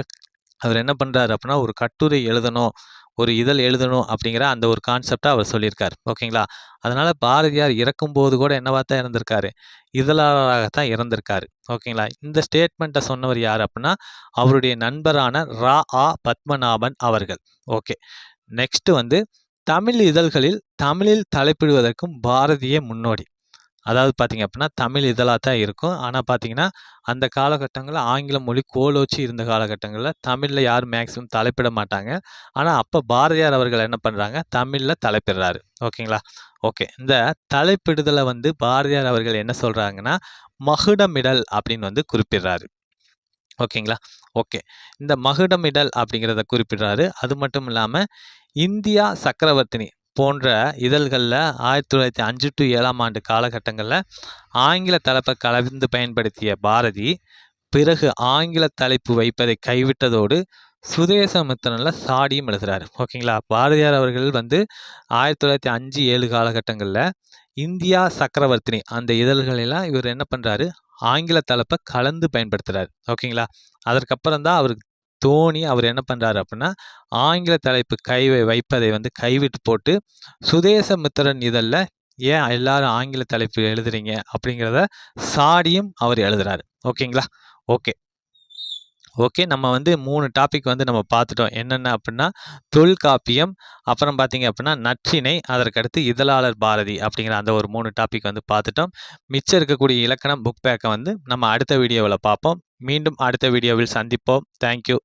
அவர் என்ன பண்ணுறாரு அப்படின்னா, ஒரு கட்டுரை எழுதணும், ஒரு இதழ் எழுதணும் அப்படிங்கிற அந்த ஒரு கான்செப்டை அவர் சொல்லியிருக்காரு. ஓகேங்களா. அதனால் பாரதியார் இறக்கும்போது கூட என்னவா தான் இறந்திருக்காரு, இதழாளராகத்தான் இறந்திருக்காரு. ஓகேங்களா. இந்த ஸ்டேட்மெண்ட்டை சொன்னவர் யார் அப்படின்னா, அவருடைய நண்பரான ரா. பத்மநாபன் அவர்கள். ஓகே. நெக்ஸ்ட் வந்து தமிழ் இதழ்களில் தமிழில் தலைப்பிடுவதற்கும் பாரதியே முன்னோடி. அதாவது பார்த்தீங்க அப்படின்னா, தமிழ் இதழாக தான் இருக்கும். ஆனால் பார்த்தீங்கன்னா, அந்த காலகட்டங்களில் ஆங்கில மொழி கோலோச்சி இருந்த காலகட்டங்களில் தமிழில் யாரும் மேக்ஸிமம் தலைப்பிட மாட்டாங்க. ஆனால் அப்போ பாரதியார் அவர்கள் என்ன பண்ணுறாங்க, தமிழில் தலைப்பிடுறாரு. ஓகேங்களா. ஓகே. இந்த தலைப்பிடுதலை வந்து பாரதியார் அவர்கள் என்ன சொல்கிறாங்கன்னா, மகுடமிடல் அப்படின்னு வந்து குறிப்பிடுறாரு. ஓகேங்களா. ஓகே. இந்த மகுடமிடல் அப்படிங்கிறத குறிப்பிடுறாரு. அது மட்டும் இல்லாமல் இந்தியா சக்கரவர்த்தினி போன்ற இதழ்களில் 1905 to 7 ஆண்டு காலகட்டங்களில் ஆங்கில தலைப்பை கலந்து பயன்படுத்திய பாரதி பிறகு ஆங்கில தலைப்பு வைப்பதை கைவிட்டதோடு சுதேசமித்திரன்ல சாடியும் எழுதுறாரு. ஓகேங்களா? பாரதியார் அவர்கள் வந்து 1905, 7 காலகட்டங்கள்ல இந்தியா சக்கரவர்த்தினி அந்த இதழ்கள் எல்லாம் இவர் என்ன பண்றாரு? ஆங்கில தலைப்ப கலந்து பயன்படுத்துறாரு. ஓகேங்களா? அதற்கப்புறம் தான் அவருக்கு தோணி அவர் என்ன பண்றாரு அப்படின்னா, ஆங்கில தலைப்பு வைப்பதை வந்து கைவிட்டு போட்டு, சுதேசமித்திரன் இதழ்ல ஏன் எல்லாரும் ஆங்கில தலைப்பு எழுதுறீங்க? அப்படிங்கிறத சாடியும் அவர் எழுதுறாரு. ஓகேங்களா? ஓகே. ஓகே. நம்ம வந்து 3 டாபிக் வந்து நம்ம பார்த்துட்டோம். என்னென்ன அப்புட்ன்னா, தொல்காப்பியம், அப்புறம் பார்த்தீங்க அப்புட்ன்னா, நற்றிணை, அதற்கடுத்து இதழாளர் பாரதி அப்படிங்கிற அந்த ஒரு 3 டாபிக் வந்து பார்த்துட்டோம். மிச்சம் இருக்கக்கூடிய இலக்கணம் புக் பேக்க வந்து நம்ம அடுத்த வீடியோவுல பார்ப்போம். மீண்டும் அடுத்த வீடியோவில் சந்திப்போம். Thank you.